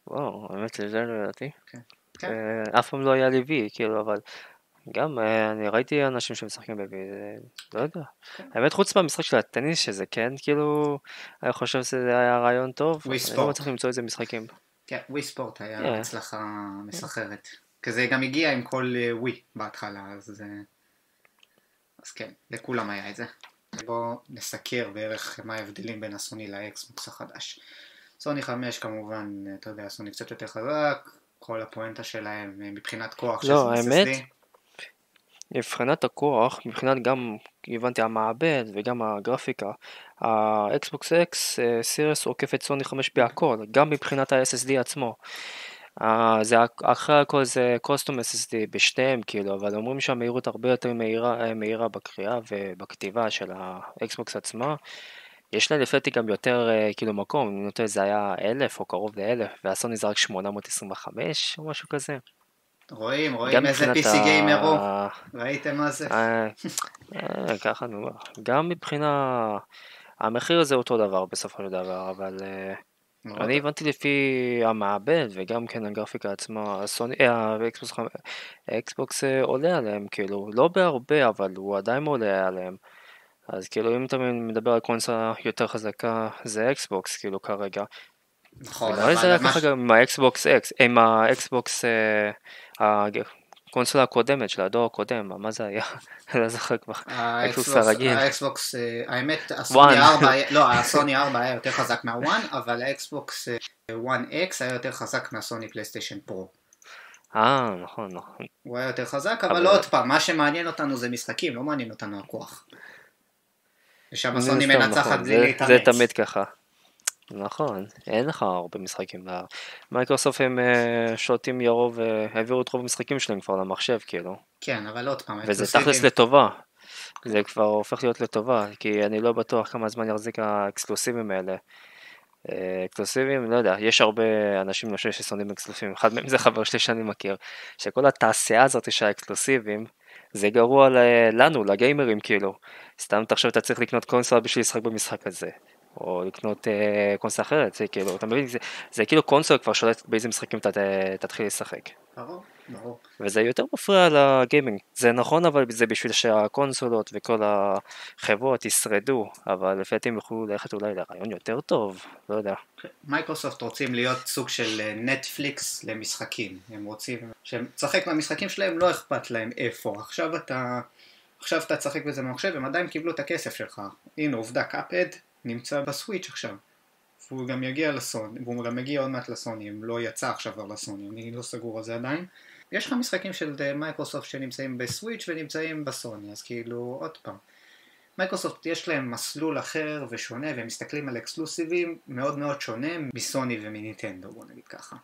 Speaker 2: וואו, האמת לזה לא ידעתי.
Speaker 1: כן.
Speaker 2: אף פעם לא היה לי וי, כאילו, אבל גם אני ראיתי אנשים שמשחקים בוי, לא יודע. האמת חוץ מהמשחק של הטניס, שזה כן, כאילו, אני חושב שזה היה רעיון טוב, אני לא מצליח למצוא איזה משחקים.
Speaker 1: כן, ווי ספורט היה הצלחה מסחררת. כזה גם הגיע עם כל ווי בהתחלה, אז כן, לכולם היה את זה. בואו נסקר בערך מה ההבדלים בין הסוני לאקסבוקס החדש. סוני 5 כמובן, אתה יודע, סוני קצת יותר חזק, כל הפואנטה שלהם מבחינת כוח של
Speaker 2: לא, האמת, מבחינת הכוח, מבחינת גם, הבנתי, המעבד וגם הגרפיקה, האקסבוקס אקס סיריוס עוקף את סוני 5 בהכל, גם מבחינת ה-SSD עצמו. זה אחרי הכל זה קוסטום SSD בשתיהם כאילו, אבל אומרים שהמהירות הרבה יותר מהירה בקריאה ובכתיבה של האקסבוקס עצמה. יש לה לפי גם יותר כאילו מקום, זה היה 1000 או קרוב ל1000, והסוני זה רק 825 או משהו כזה.
Speaker 1: רואים איזה PC גיימר הוא, ראיתם מה זה?
Speaker 2: ככה נו, גם מבחינה, המחיר זה אותו דבר בסופו של דבר, אבל אני הבנתי לפי המעבד וגם כן הגרפיקה עצמה, האקסבוקס עולה עליהם, כאילו, לא בהרבה, אבל הוא עדיין עולה עליהם. אז כאילו אם אתה מדבר על קונסולה יותר חזקה, זה אקסבוקס, כאילו כרגע.
Speaker 1: נכון,
Speaker 2: אבל זה היה ככה גם עם האקסבוקס אקס, עם האקסבוקס, הקונסולה הקודמת של הדור הקודם, מה זה היה? לא זוכר כבר, האקסבוקס הרגיל.
Speaker 1: האקסבוקס, האמת, הסוני 4 היה יותר חזק מה-1, אבל האקסבוקס 1X היה יותר חזק מהסוני פלייסטיישן פרו.
Speaker 2: נכון.
Speaker 1: הוא היה יותר חזק, אבל עוד פעם, מה שמעניין אותנו זה משחקים, לא מעניין אותנו הכוח. ושם הסוני מנצחת בלי להתאמץ.
Speaker 2: זה תמיד ככה. נכון, אין לך הרבה משחקים. מייקרוסופט הם שולטים ירוב והעבירו את רוב המשחקים שלהם כבר למחשב, כאילו.
Speaker 1: כן, אבל עוד פעם,
Speaker 2: וזה תכלס לטובה. זה כבר הופך להיות לטובה, כי אני לא בטוח כמה זמן יחזיק האקסקלוסיבים האלה. אקסקלוסיבים, לא יודע, יש הרבה אנשים נושא ששונאים אקסקלוסיבים, אחד מהם זה חבר שלי שאני מכיר, שכל התעשייה הזאת של האקסקלוסיבים, זה גרוע לנו, לגיימרים כאילו. סתם תחשוב אתה צריך לקנות קונסולה בשביל לשחק במשחק הזה. או לקנות קונסולה אחרת, זה כאילו, אתה מבין, זה כאילו קונסולה כבר שולט באיזה משחקים אתה תתחיל לשחק.
Speaker 1: ברור.
Speaker 2: וזה יותר מפריע לגיימינג, זה נכון, אבל זה בשביל שהקונסולות וכל החברות ישרדו, אבל לפי דעתי הם יוכלו ללכת אולי לרעיון יותר טוב, לא יודע.
Speaker 1: מייקרוסופט רוצים להיות סוג של נטפליקס למשחקים, הם רוצים שצחק מהמשחקים שלהם, לא אכפת להם איפה, עכשיו אתה צחק בזה במחשב, הם עדיין קיבלו את הכסף שלך, הנה עובדה, קאפד נמצא בסוויץ' עכשיו, והוא גם יגיע לסוני, והוא גם מגיע עוד מעט לסוני, הם לא יצא עכשיו כבר לסוני, אני לא סגור על זה עדיין. יש לך משחקים של מייקרוסופט שנמצאים בסוויץ' ונמצאים בסוני, אז כאילו עוד פעם, מייקרוסופט יש להם מסלול אחר ושונה, והם מסתכלים על אקסקלוסיבים מאוד מאוד שונה מסוני ומניטנדו, בוא נגיד ככה.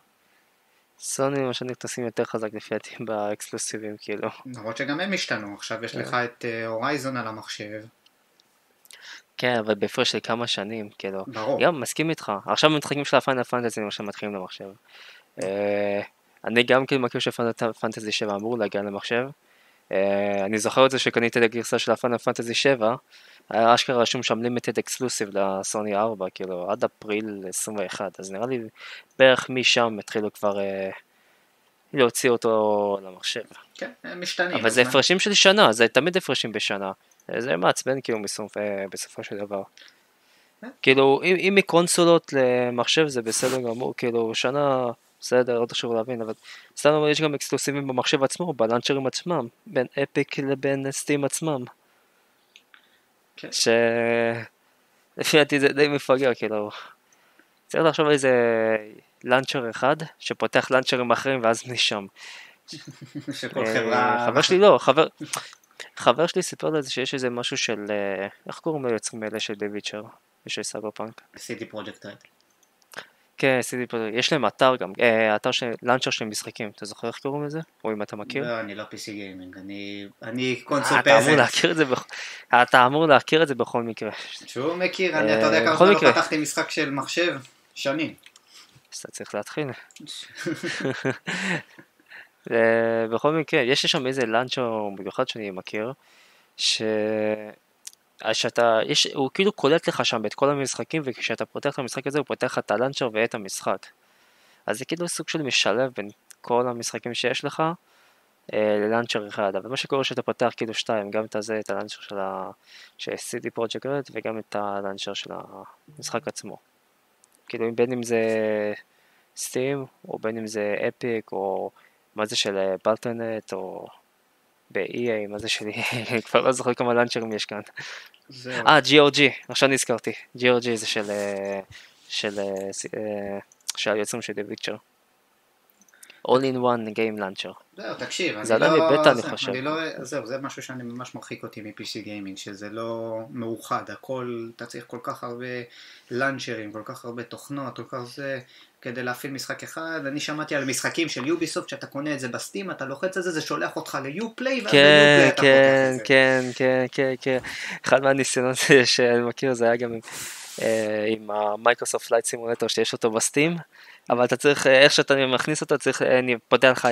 Speaker 2: סוני מה שנכנסים יותר חזק לפי דעתי באקסקלוסיבים כאילו.
Speaker 1: למרות שגם הם השתנו, עכשיו יש לך את הורייזון על המחשב.
Speaker 2: כן, אבל בהפרש של כמה שנים, כאילו.
Speaker 1: ברור.
Speaker 2: גם מסכים איתך. עכשיו המשחקים של הפיינל פנטזי למשל מתחילים למחשב. אני גם כאילו מכיר שפיינל פנטזי 7 אמור להגיע למחשב. אני זוכר את זה שקניתי את הגרסה של הפיינל פנטזי 7, היה אשכרה רשום שם לימיטד אקסקלוסיב לסוני 4, כאילו עד אפריל 21, אז נראה לי בערך משם התחילו כבר להוציא אותו למחשב.
Speaker 1: כן, הם משתנים.
Speaker 2: אבל זה הפרשים של שנה, זה תמיד הפרשים בשנה. זה מעצבן כאילו מסוף בסופו של דבר. כאילו אם מקונסולות למחשב זה בסדר גמור, כאילו שנה בסדר, לא תחשוב להבין, אבל סתם יש גם אקסקלוסיבים במחשב עצמו, בלנצ'רים עצמם, בין אפיק לבין סטים עצמם. לפי דעתי זה די מפגר, כאילו צריך לחשוב על איזה לנצ'ר אחד שפותח לנצ'רים אחרים ואז משם,
Speaker 1: שכל חברה...
Speaker 2: חבר שלי לא, חבר שלי סיפר לי שיש איזה משהו של, איך קוראים לו יוצרים האלה של דיוויצ'ר, ושל סייברפאנק?
Speaker 1: CD Projekt Red.
Speaker 2: כן, יש להם אתר גם, אתר של לאנצ'ר של משחקים, אתה זוכר איך קוראים לזה? או אם אתה מכיר?
Speaker 1: לא, אני לא PC גיימינג, אני קונסול פזנט.
Speaker 2: אתה אמור להכיר את זה בכל מקרה.
Speaker 1: שהוא מכיר, אתה יודע כמה זמן לא פתחתי משחק של מחשב? שנים.
Speaker 2: אז אתה צריך להתחיל. בכל מקרה, יש שם איזה לאנצ'ר במיוחד שאני מכיר, הוא כאילו קולט לך שם את כל המשחקים, וכשאתה פותח את המשחק הזה הוא פותח לך את הלאנצ'ר ואת המשחק. אז זה כאילו סוג של משלב בין כל המשחקים שיש לך ללאנצ'ר אחד. אבל מה שקורה שאתה פותח כאילו שתיים, גם את הזה, את הלאנצ'ר של CD Projekt Red וגם את הלאנצ'ר של המשחק עצמו. כאילו בין אם זה סטים או בין אם זה אפיק או מה זה של בלטנט או ב-EA, מה זה שלי, כבר לא זוכר כמה לאנצ'רים יש כאן. GOG, עכשיו נזכרתי, GOG זה של היוצרים של דיוויצ'ר. All in one game launcher.
Speaker 1: זהו, תקשיב,
Speaker 2: זה עדיין מבטא אני חושב.
Speaker 1: זהו, זה משהו שאני ממש מרחיק אותי מ-PC גיימינג, שזה לא מאוחד, הכל, אתה צריך כל כך הרבה לאנצ'רים, כל כך הרבה תוכנות, כל כך זה, כדי להפעיל משחק אחד. אני שמעתי על משחקים של יוביסופט, שאתה קונה את זה בסטים, אתה לוחץ על זה, זה שולח אותך ליופליי, ואז ליופליי אתה פותח את זה.
Speaker 2: כן. אחד מהניסיונות שאני מכיר, זה היה גם עם המייקרוסופט פלייט סימולטור, שיש אותו בסטים, אבל אתה צריך, איך שאתה מכניס אותו, אני פותח לך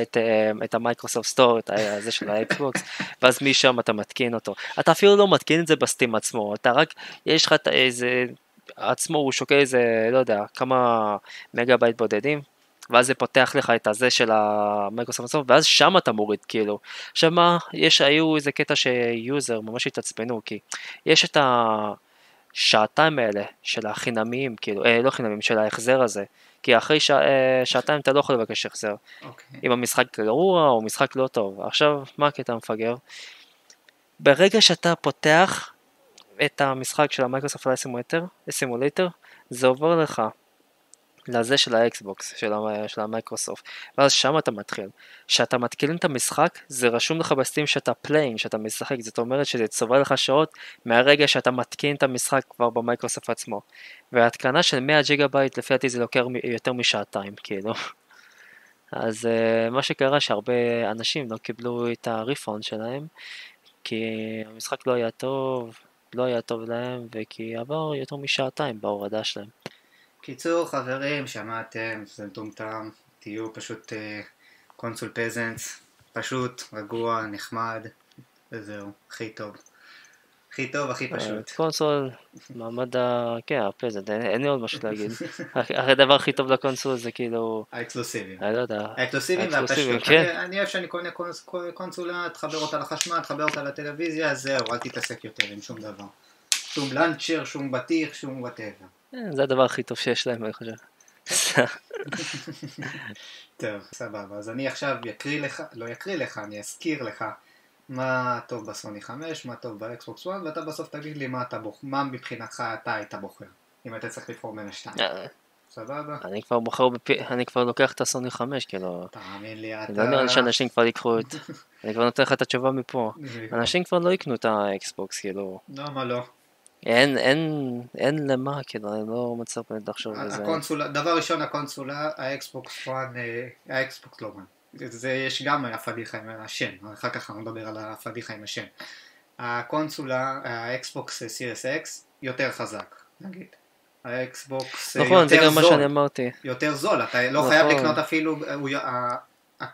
Speaker 2: את המייקרוסופט סטור, את זה של האקסבוקס, ואז משם אתה מתקין אותו. אתה אפילו לא מתקין את זה בסטים עצמו, אתה רק, יש לך איזה, עצמו הוא שוקל איזה, לא יודע, כמה מגה בייט בודדים, ואז זה פותח לך את הזה של המייקרוסופט סטור, ואז שם אתה מוריד כאילו. עכשיו מה, היו איזה קטע שיוזר ממש התעצבנו, כי יש את השעתיים האלה של החינמיים, כאילו, לא חינמיים, של ההחזר הזה, כי אחרי שעתיים אתה לא יכול לבקש החזר. אם המשחק גרוע או משחק לא טוב. עכשיו, מה הקטע המפגר? ברגע שאתה פותח את המשחק של המייקרוסופט פלייט סימולטור, זה עובר לך לזה של האקסבוקס, של המייקרוסופט, ואז שם אתה מתחיל. כשאתה מתחיל את המשחק, זה רשום לך בסטים שאתה פליינג, שאתה משחק, זאת אומרת שזה צובר לך שעות מהרגע שאתה מתקין את המשחק כבר במייקרוסופט עצמו. וההתקנה של 100 ג'יגה בייט, לפי דעתי זה לוקח יותר משעתיים, כאילו. אז מה שקרה שהרבה אנשים לא קיבלו את הריפאונד שלהם, כי המשחק לא היה טוב להם, וכי עבר יותר משעתיים בהורדה שלהם.
Speaker 1: קיצור, חברים, שמעתם, זה מטומטם, תהיו פשוט קונסול פזנטס, פשוט, רגוע, נחמד, וזהו, הכי טוב. הכי טוב, הכי פשוט.
Speaker 2: קונסול, מעמד כן, הפזנט, אין לי עוד משהו להגיד. הדבר הכי טוב לקונסול זה כאילו...
Speaker 1: האקסקלוסיביים.
Speaker 2: אני לא יודע.
Speaker 1: האקסקלוסיביים והפשוט. אני אוהב שאני קונה קונסולה, תחבר אותה לחשמל, תחבר אותה לטלוויזיה, זהו, אל תתעסק יותר עם שום דבר. שום לנצ'ר, שום בטיח, שום וואטאבר.
Speaker 2: זה הדבר הכי טוב שיש להם, אני חושב.
Speaker 1: טוב, סבבה. אז אני עכשיו אני אזכיר לך מה טוב בסוני 5, מה טוב באקסבוקס 1, ואתה בסוף תגיד לי מה מבחינתך אתה היית בוחר, אם אתה צריך לבחור בין השתיים. סבבה?
Speaker 2: אני כבר לוקח את הסוני 5, כאילו...
Speaker 1: תאמין לי, אתה...
Speaker 2: לא נראה לי שאנשים כבר יקחו את... אני כבר נותן לך את התשובה מפה. אנשים כבר לא יקנו את האקסבוקס, כאילו...
Speaker 1: למה לא?
Speaker 2: אין למה, כאילו, אני לא מצליח באמת לחשוב בזה.
Speaker 1: דבר ראשון, הקונסולה, האקסבוקס 1, האקסבוקס לא זה יש גם הפדיחה עם השם, אחר כך אני מדבר על הפדיחה עם השם. הקונסולה, האקסבוקס סיריס אקס, יותר חזק, נגיד. האקסבוקס
Speaker 2: נכון, זה גם מה שאני אמרתי.
Speaker 1: יותר זול, אתה לא חייב לקנות אפילו,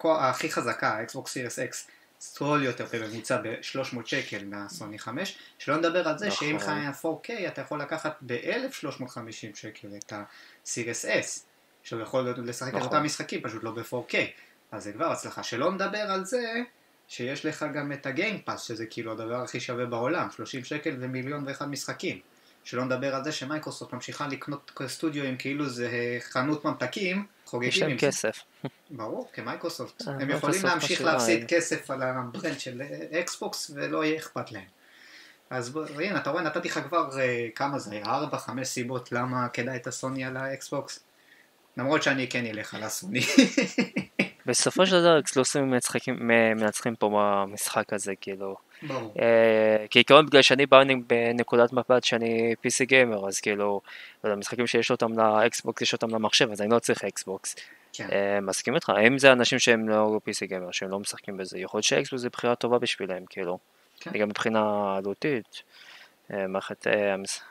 Speaker 1: הכי חזקה, האקסבוקס סיריס אקס, זול יותר בממוצע ב-300 שקל מהסוני 5, שלא נדבר על זה שאם לך היה 4K אתה יכול לקחת ב-1350 שקל את הסיריס אס, שהוא יכול לשחק את אותם משחקים, פשוט לא ב-4K. אז זה כבר הצלחה. שלא נדבר על זה שיש לך גם את הגיימפאס, שזה כאילו הדבר הכי שווה בעולם, 30 שקל ו1,000,001 משחקים. שלא נדבר על זה שמייקרוסופט ממשיכה לקנות סטודיו כאילו זה חנות ממתקים, חוגגים
Speaker 2: יש להם כסף.
Speaker 1: ברור, כמייקרוסופט. הם יכולים להמשיך להפסיד כסף על הברנד של אקסבוקס ולא יהיה אכפת להם. אז הנה, אתה רואה, נתתי לך כבר כמה זה, 4-5 סיבות למה כדאי את הסוני על האקסבוקס. למרות שאני כן אלך על הסוני.
Speaker 2: בסופו של דבר אקסקלוסיבים מנצחים פה במשחק הזה, כאילו.
Speaker 1: ברור.
Speaker 2: כעיקרון בגלל שאני בא בנקודת מבט שאני PC גיימר, אז כאילו, המשחקים שיש אותם לאקסבוקס, יש אותם למחשב, אז אני לא צריך אקסבוקס. מסכים איתך, האם זה אנשים שהם לא PC גיימר, שהם לא משחקים בזה, יכול להיות שאקסבוקס זה בחירה טובה בשבילם, כאילו. גם מבחינה עלותית, מערכת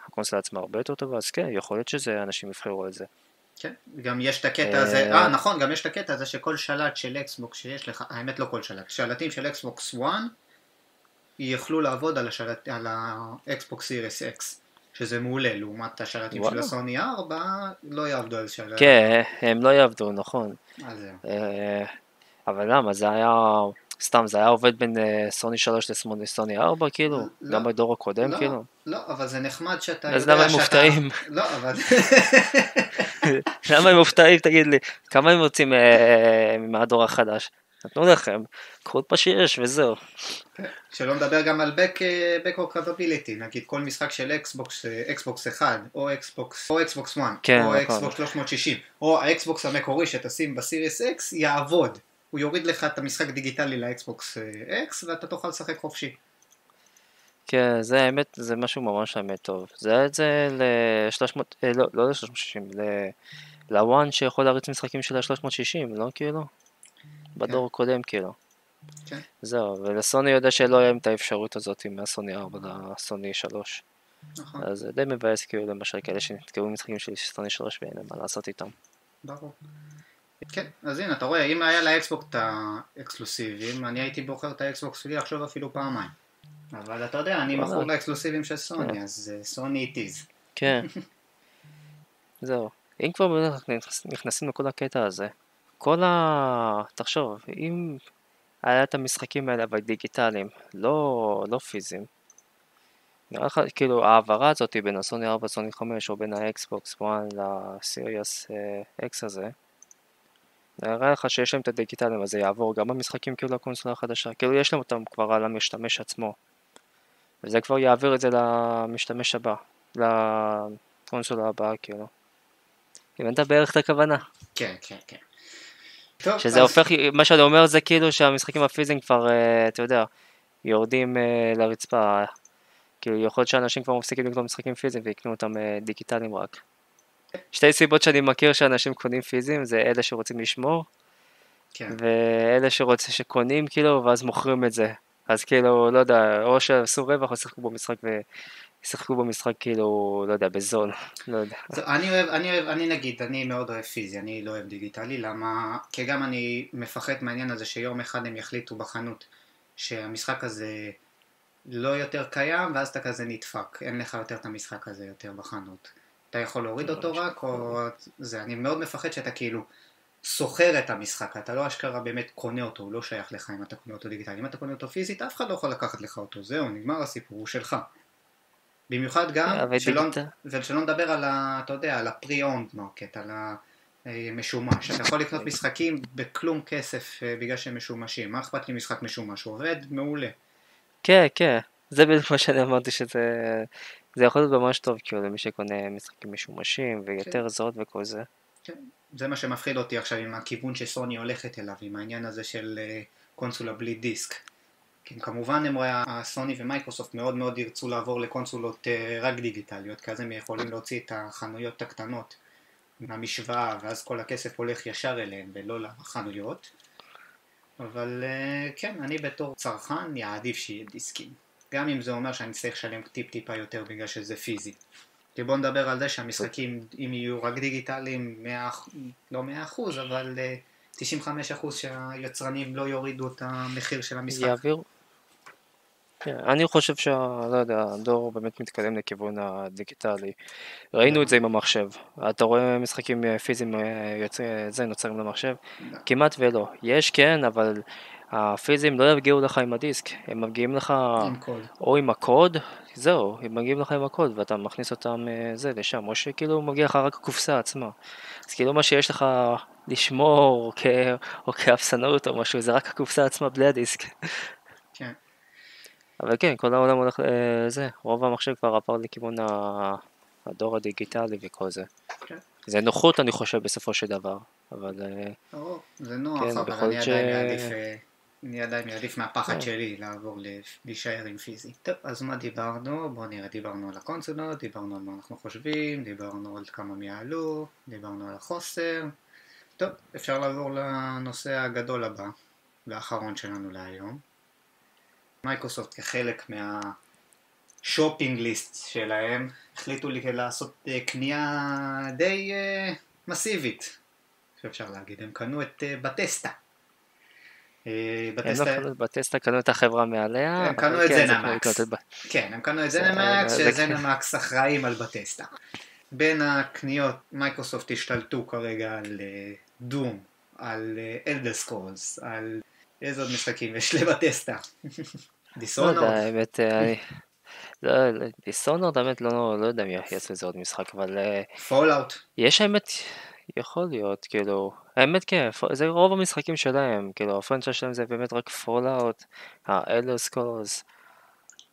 Speaker 2: הקונסולה עצמה הרבה יותר טובה, אז כן, יכול להיות שזה אנשים יבחרו את זה.
Speaker 1: כן, גם יש את הקטע הזה, נכון, גם יש את הקטע הזה שכל שלט של אקסבוקס שיש לך, האמת לא כל שלט, שלטים של אקסבוקס 1 יכלו לעבוד על האקסבוקס סיריס אקס, שזה מעולה, לעומת השלטים של הסוני 4 לא יעבדו על שלט.
Speaker 2: כן, הם לא יעבדו, נכון. אבל למה, זה היה, סתם, זה היה עובד בין סוני 3 לסוני 4, כאילו? גם בדור הקודם, כאילו?
Speaker 1: לא, אבל זה נחמד שאתה
Speaker 2: אז למה הם מופתעים?
Speaker 1: לא, אבל...
Speaker 2: למה הם מופתעים, תגיד לי? כמה הם רוצים מהדור החדש? נתנו לכם, קחו את מה שיש וזהו.
Speaker 1: שלא מדבר גם על backward compatibility, נגיד כל משחק של אקסבוקס 1, או אקסבוקס 1, או אקסבוקס 360, או האקסבוקס המקורי שתשים בסיריס אקס, יעבוד. הוא יוריד לך את המשחק דיגיטלי לאקסבוקס אקס, ואתה תוכל לשחק חופשי.
Speaker 2: כן, זה האמת, זה משהו ממש האמת טוב. זה היה את זה ל-300, לא ל-360, ל-1 שיכול להריץ משחקים של ה-360, לא כאילו? בדור הקודם כאילו. זהו, ולסוני יודע שלא היה את האפשרות הזאת מהסוני 4 לסוני 3. אז זה די מבאס כאילו למשל כאלה שנתקעו משחקים של סוני 3 ואין להם מה לעשות איתם.
Speaker 1: ברור. כן, אז הנה, אתה רואה, אם היה לאקסבוקס את האקסקלוסיבים, אני הייתי בוחר את האקסבוקס שלי עכשיו אפילו פעמיים. אבל אתה יודע, אני מכור לאקסקלוסיבים של סוני, אז סוני איטיז.
Speaker 2: כן. זהו. אם כבר נכנסים לכל הקטע הזה, תחשוב, אם היה את המשחקים האלה אבל דיגיטליים, לא פיזיים, נראה לך, כאילו, העברה הזאת בין הסוני 4 לסוני 5 או בין האקסבוקס 1 לסיריוס אקס הזה, נראה לך שיש להם את הדיגיטליים, אז זה יעבור גם במשחקים כאילו לקונסולה החדשה, כאילו יש להם אותם כבר על המשתמש עצמו, וזה כבר יעביר את זה למשתמש הבא, לקונסולה הבאה כאילו. הבנת בערך את הכוונה?
Speaker 1: כן, כן, כן.
Speaker 2: שזה הופך, מה שאני אומר זה כאילו שהמשחקים הפיזיים כבר, אתה יודע, יורדים לרצפה, כאילו יכול להיות שאנשים כבר מפסיקים לקנות משחקים פיזיים ויקנו אותם דיגיטליים רק. שתי סיבות שאני מכיר שאנשים קונים פיזיים זה אלה שרוצים לשמור, ואלה שקונים כאילו ואז מוכרים את זה. אז כאילו, לא יודע, או שעשו רווח או שיחקו במשחק כאילו, לא יודע, בזול, לא יודע.
Speaker 1: אני מאוד אוהב פיזי, אני לא אוהב דיגיטלי, למה? כי גם אני מפחד מהעניין הזה שיום אחד הם יחליטו בחנות שהמשחק הזה לא יותר קיים, ואז אתה כזה נדפק, אין לך יותר את המשחק הזה יותר בחנות. אתה יכול להוריד אותו רק, או זה, אני מאוד מפחד שאתה כאילו סוחר את המשחק, אתה לא אשכרה באמת קונה אותו, הוא לא שייך לך אם אתה קונה אותו דיגיטלי, אם אתה קונה אותו פיזית, אף אחד לא יכול לקחת לך אותו, זהו, נגמר הסיפור, הוא שלך. במיוחד גם, שלא נדבר על אתה יודע, על הפרי-אונד מרקט, על המשומש, אתה יכול לקנות משחקים בכלום כסף בגלל שהם משומשים, מה אכפת לי משחק משומש, הוא עובד מעולה.
Speaker 2: כן, כן, זה בדיוק מה שאני אמרתי שזה יכול להיות ממש טוב, כאילו למי שקונה משחקים משומשים ויותר זוד וכל זה.
Speaker 1: כן, זה מה שמפחיד אותי עכשיו עם הכיוון שסוני הולכת אליו, עם העניין הזה של קונסולה בלי דיסק. כי כמובן הם רואים, הסוני ומייקרוסופט מאוד מאוד ירצו לעבור לקונסולות רק דיגיטליות, כי אז הם יכולים להוציא את החנויות הקטנות מהמשוואה, ואז כל הכסף הולך ישר אליהם ולא לחנויות. אבל כן, אני בתור צרכן יעדיף שיהיה דיסקים. גם אם זה אומר שאני צריך לשלם טיפה יותר בגלל שזה פיזי. כי בוא נדבר על זה שהמשחקים, אם יהיו רק דיגיטליים, לא 100%, אבל 95% שהיצרנים לא יורידו את המחיר של המשחק.
Speaker 2: יעבירו. אני חושב לא יודע, הדור באמת מתקדם לכיוון הדיגיטלי. ראינו את זה עם המחשב. אתה רואה משחקים פיזיים נוצרים למחשב? כמעט ולא. יש כן, אבל הפיזיים לא יגיעו לך עם הדיסק. הם מגיעים לך או עם הקוד, זהו, הם מגיעים לך עם הקוד ואתה מכניס אותם לשם, או שכאילו מגיע לך רק הקופסה עצמה. אז כאילו מה שיש לך לשמור או כאפסנות או משהו, זה רק הקופסה עצמה בלי הדיסק.
Speaker 1: כן.
Speaker 2: אבל כן, כל העולם הולך רוב המחשב כבר עבר לכיוון הדור הדיגיטלי וכל זה. זה נוחות אני חושב בסופו של דבר. אבל...
Speaker 1: זה נוח,
Speaker 2: כן,
Speaker 1: אבל אני עדיין מעדיף מהפחד שלי לעבור להישאר עם פיזי. טוב, אז מה דיברנו? בואו נראה, דיברנו על הקונסולות, דיברנו על מה אנחנו חושבים, דיברנו על כמה הם יעלו, דיברנו על החוסר. טוב, אפשר לעבור לנושא הגדול הבא, והאחרון שלנו להיום. מייקרוסופט כחלק מהשופינג ליסט שלהם, החליטו לי לעשות קנייה די מסיבית, שאפשר להגיד. הם קנו את בטסטה.
Speaker 2: הם לא קנו את בטסטה, קנו את החברה מעליה.
Speaker 1: הם קנו את זנמקס. כן, הם קנו את זנמקס, שזנמקס אחראים על בטסטה. בין הקניות, מייקרוסופט השתלטו כרגע על דום, על אלדר סקרולס, על איזה עוד משחקים יש לבטסטה. דיסונורד.
Speaker 2: דיסונורד, האמת לא יודע מי יעשו איזה עוד משחק, אבל...
Speaker 1: פולאוט.
Speaker 2: יש האמת, יכול להיות, כאילו... האמת כן, זה רוב המשחקים שלהם, כאילו הפרנצ'ייז שלהם זה באמת רק פולאוט, אלדר סקרולס.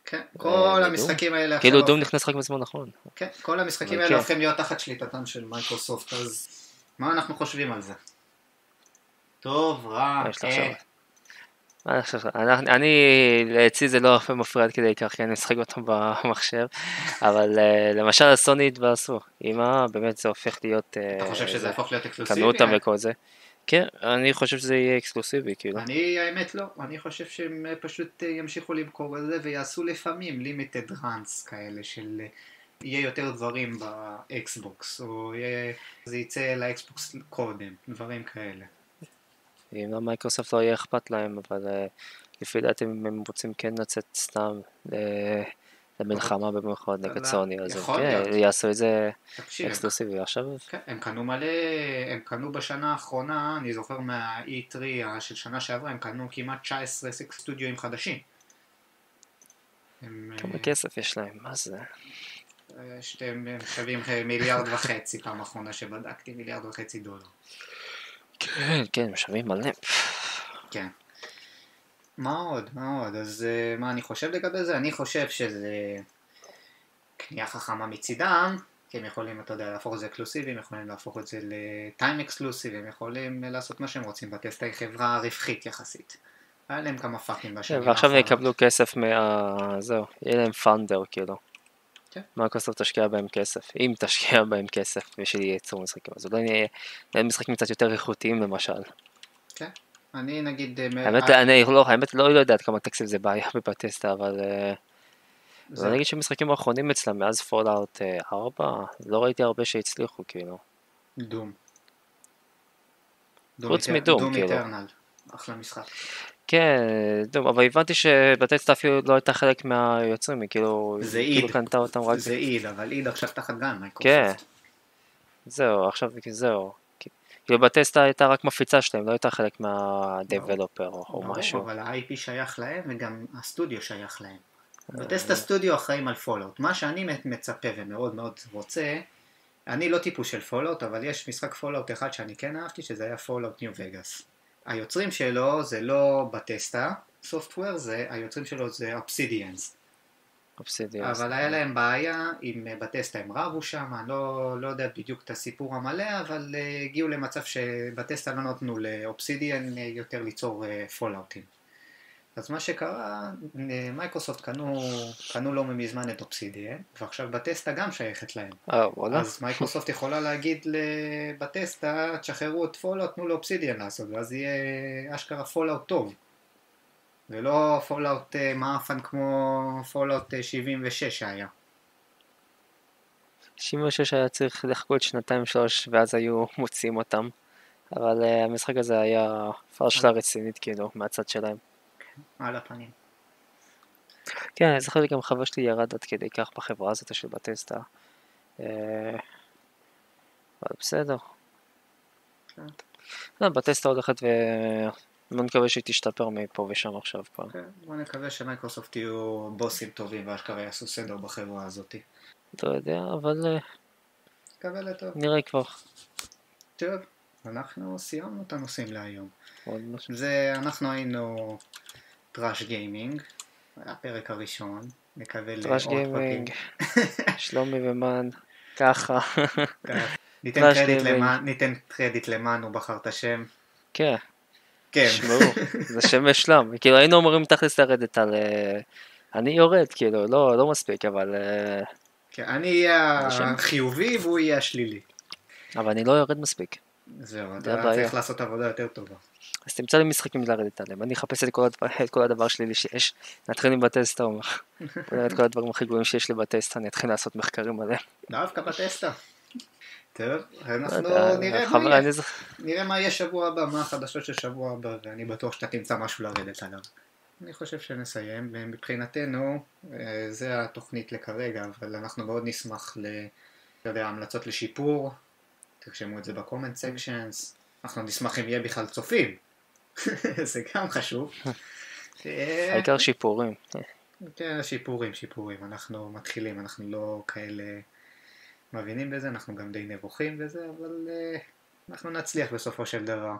Speaker 1: כן, כל המשחקים האלה...
Speaker 2: כאילו דום נכנס רק בזמן נכון.
Speaker 1: כן, כל המשחקים האלה הולכים להיות תחת שליטתם של מייקרוסופט, אז מה אנחנו חושבים על זה? טוב, רע,
Speaker 2: אצלי זה לא הרבה מפריע עד כדי כך, כי אני משחק אותם במחשב, אבל למשל הסוני התבאסו, אמא, באמת זה הופך להיות...
Speaker 1: אתה חושב שזה יהפוך להיות אקסקלוסיבי?
Speaker 2: קנו אותם וכל זה. כן, אני חושב שזה יהיה אקסקלוסיבי, כאילו.
Speaker 1: האמת לא, אני חושב שהם פשוט ימשיכו למכור את זה, ויעשו לפעמים לימיטד ראנס כאלה של... יהיה יותר דברים באקסבוקס, או זה יצא לאקסבוקס קודם, דברים כאלה.
Speaker 2: אם מייקרוסופט לא יהיה אכפת להם, אבל לפי דעתי הם רוצים כן לצאת סתם למלחמה במיוחד נגד סוני, אז כן, יעשו את זה אקסקלוסיבי. עכשיו...
Speaker 1: הם קנו מלא, הם קנו בשנה האחרונה, אני זוכר מה-E3 של שנה שעברה, הם קנו כמעט 19 סטודיואים חדשים.
Speaker 2: כמה כסף יש להם, מה זה?
Speaker 1: הם שווים 1.5 מיליארד, פעם האחרונה שבדקתי, $1.5 מיליארד.
Speaker 2: כן, משווים מלא.
Speaker 1: כן. מה עוד? אז מה אני חושב לגבי זה? אני חושב שזה קנייה חכמה מצידם, כי הם יכולים, אתה יודע, להפוך את זה אקסקלוסיבי, הם יכולים להפוך את זה לטיים אקסקלוסיבי, הם יכולים לעשות מה שהם רוצים. בטסטה היא חברה רווחית יחסית. היה להם כמה פאקים בשנים האחרונות.
Speaker 2: ועכשיו יקבלו כסף זהו, יהיה להם פאנדר כאילו. מייקרוסופט תשקיע בהם כסף, אם תשקיע בהם כסף בשביל ייצור משחקים, אז אולי נהיה משחקים קצת יותר איכותיים למשל.
Speaker 1: כן, אני נגיד...
Speaker 2: האמת לא יודעת כמה תקציב זה בעיה בבטסטה, אבל אני אגיד שמשחקים האחרונים אצלם, מאז פולאאוט 4, לא ראיתי הרבה שהצליחו כאילו.
Speaker 1: דום.
Speaker 2: חוץ מדום
Speaker 1: דום
Speaker 2: כאילו.
Speaker 1: איטרנל, אחלה משחק.
Speaker 2: כן, אבל הבנתי שבטסטה אפילו לא הייתה חלק מהיוצרים, היא כאילו קנתה אותם רק...
Speaker 1: זה איד, אבל איד עכשיו תחת גן מייקרוסופט.
Speaker 2: כן, זהו, עכשיו זהו. כאילו בטסטה הייתה רק מפיצה שלהם, לא הייתה חלק מהדבלופר או משהו.
Speaker 1: אבל ה-IP שייך להם וגם הסטודיו שייך להם. בטסטה סטודיו אחראים על פולאוט. מה שאני מצפה ומאוד מאוד רוצה, אני לא טיפוס של פולאוט, אבל יש משחק פולאוט אחד שאני כן אהבתי, שזה היה פולאוט ניו וגאס. היוצרים שלו זה לא בטסטה, סופטוור, היוצרים שלו זה אובסידיאנס. אבל היה להם בעיה עם בטסטה, הם רבו שם, אני לא יודע בדיוק את הסיפור המלא, אבל הגיעו למצב שבטסטה לא נותנו לאובסידיאן יותר ליצור פולאוטים. אז מה שקרה, מייקרוסופט קנו לא מזמן את אובסידיאן, ועכשיו בטסטה גם שייכת להם. אז מייקרוסופט יכולה להגיד לבטסטה, תשחררו את פולאוט, תנו לאובסידיאן לעשות, ואז יהיה אשכרה פולאוט טוב. ולא פולאוט מאפן כמו פולאוט 76 שהיה.
Speaker 2: 76 היה צריך לחכות 2-3 ואז היו מוצאים אותם. אבל המשחק הזה היה פרשלה רצינית כאילו, מהצד שלהם.
Speaker 1: על הפנים.
Speaker 2: כן, אני זוכר גם חבר שלי ירד עד כדי כך בחברה הזאת של בטסטה. אבל בסדר. בטסטה הולכת בוא נקווה שהיא תשתפר מפה ושם עכשיו כבר.
Speaker 1: בוא נקווה שמייקרוסופט יהיו בוסים טובים ואשכרה יעשו סדר בחברה הזאת.
Speaker 2: לא יודע, אבל נראה כבר.
Speaker 1: טוב, אנחנו סיימנו את הנושאים להיום.
Speaker 2: עוד משהו.
Speaker 1: אנחנו היינו טראש גיימינג, הפרק הראשון, נקווה לעוד
Speaker 2: טראש גיימינג, שלומי ומן, ככה.
Speaker 1: ניתן קרדיט למאן, הוא בחר את השם.
Speaker 2: כן.
Speaker 1: כן.
Speaker 2: שמעו, זה שם משלם. כאילו היינו אומרים תכלס לרדת על... אני יורד, כאילו, לא מספיק, אבל...
Speaker 1: כן, אני אהיה החיובי והוא יהיה השלילי.
Speaker 2: אבל אני לא יורד מספיק.
Speaker 1: זהו, אתה צריך לעשות עבודה יותר טובה.
Speaker 2: אז תמצא לי משחקים לרדת עליהם. אני אחפש את כל הדבר שלילי שיש. נתחיל עם בטסטה, בוא נראה את כל הדברים הכי גרועים שיש לי בטסטה, אני אתחיל לעשות מחקרים עליהם.
Speaker 1: דווקא בטסטה. טוב, אנחנו נראה מה יהיה שבוע הבא, מה החדשות של שבוע הבא, ואני בטוח שאתה תמצא משהו לרדת עליו. אני חושב שנסיים, ומבחינתנו זה התוכנית לכרגע, אבל אנחנו מאוד נשמח להמלצות לשיפור, תרשמו את זה בקומנט סקשנס, אנחנו נשמח אם יהיה בכלל צופים, זה גם חשוב.
Speaker 2: העיקר שיפורים.
Speaker 1: כן, שיפורים, אנחנו מתחילים, אנחנו לא כאלה מבינים בזה, אנחנו גם די נבוכים בזה, אבל אנחנו נצליח בסופו של דבר.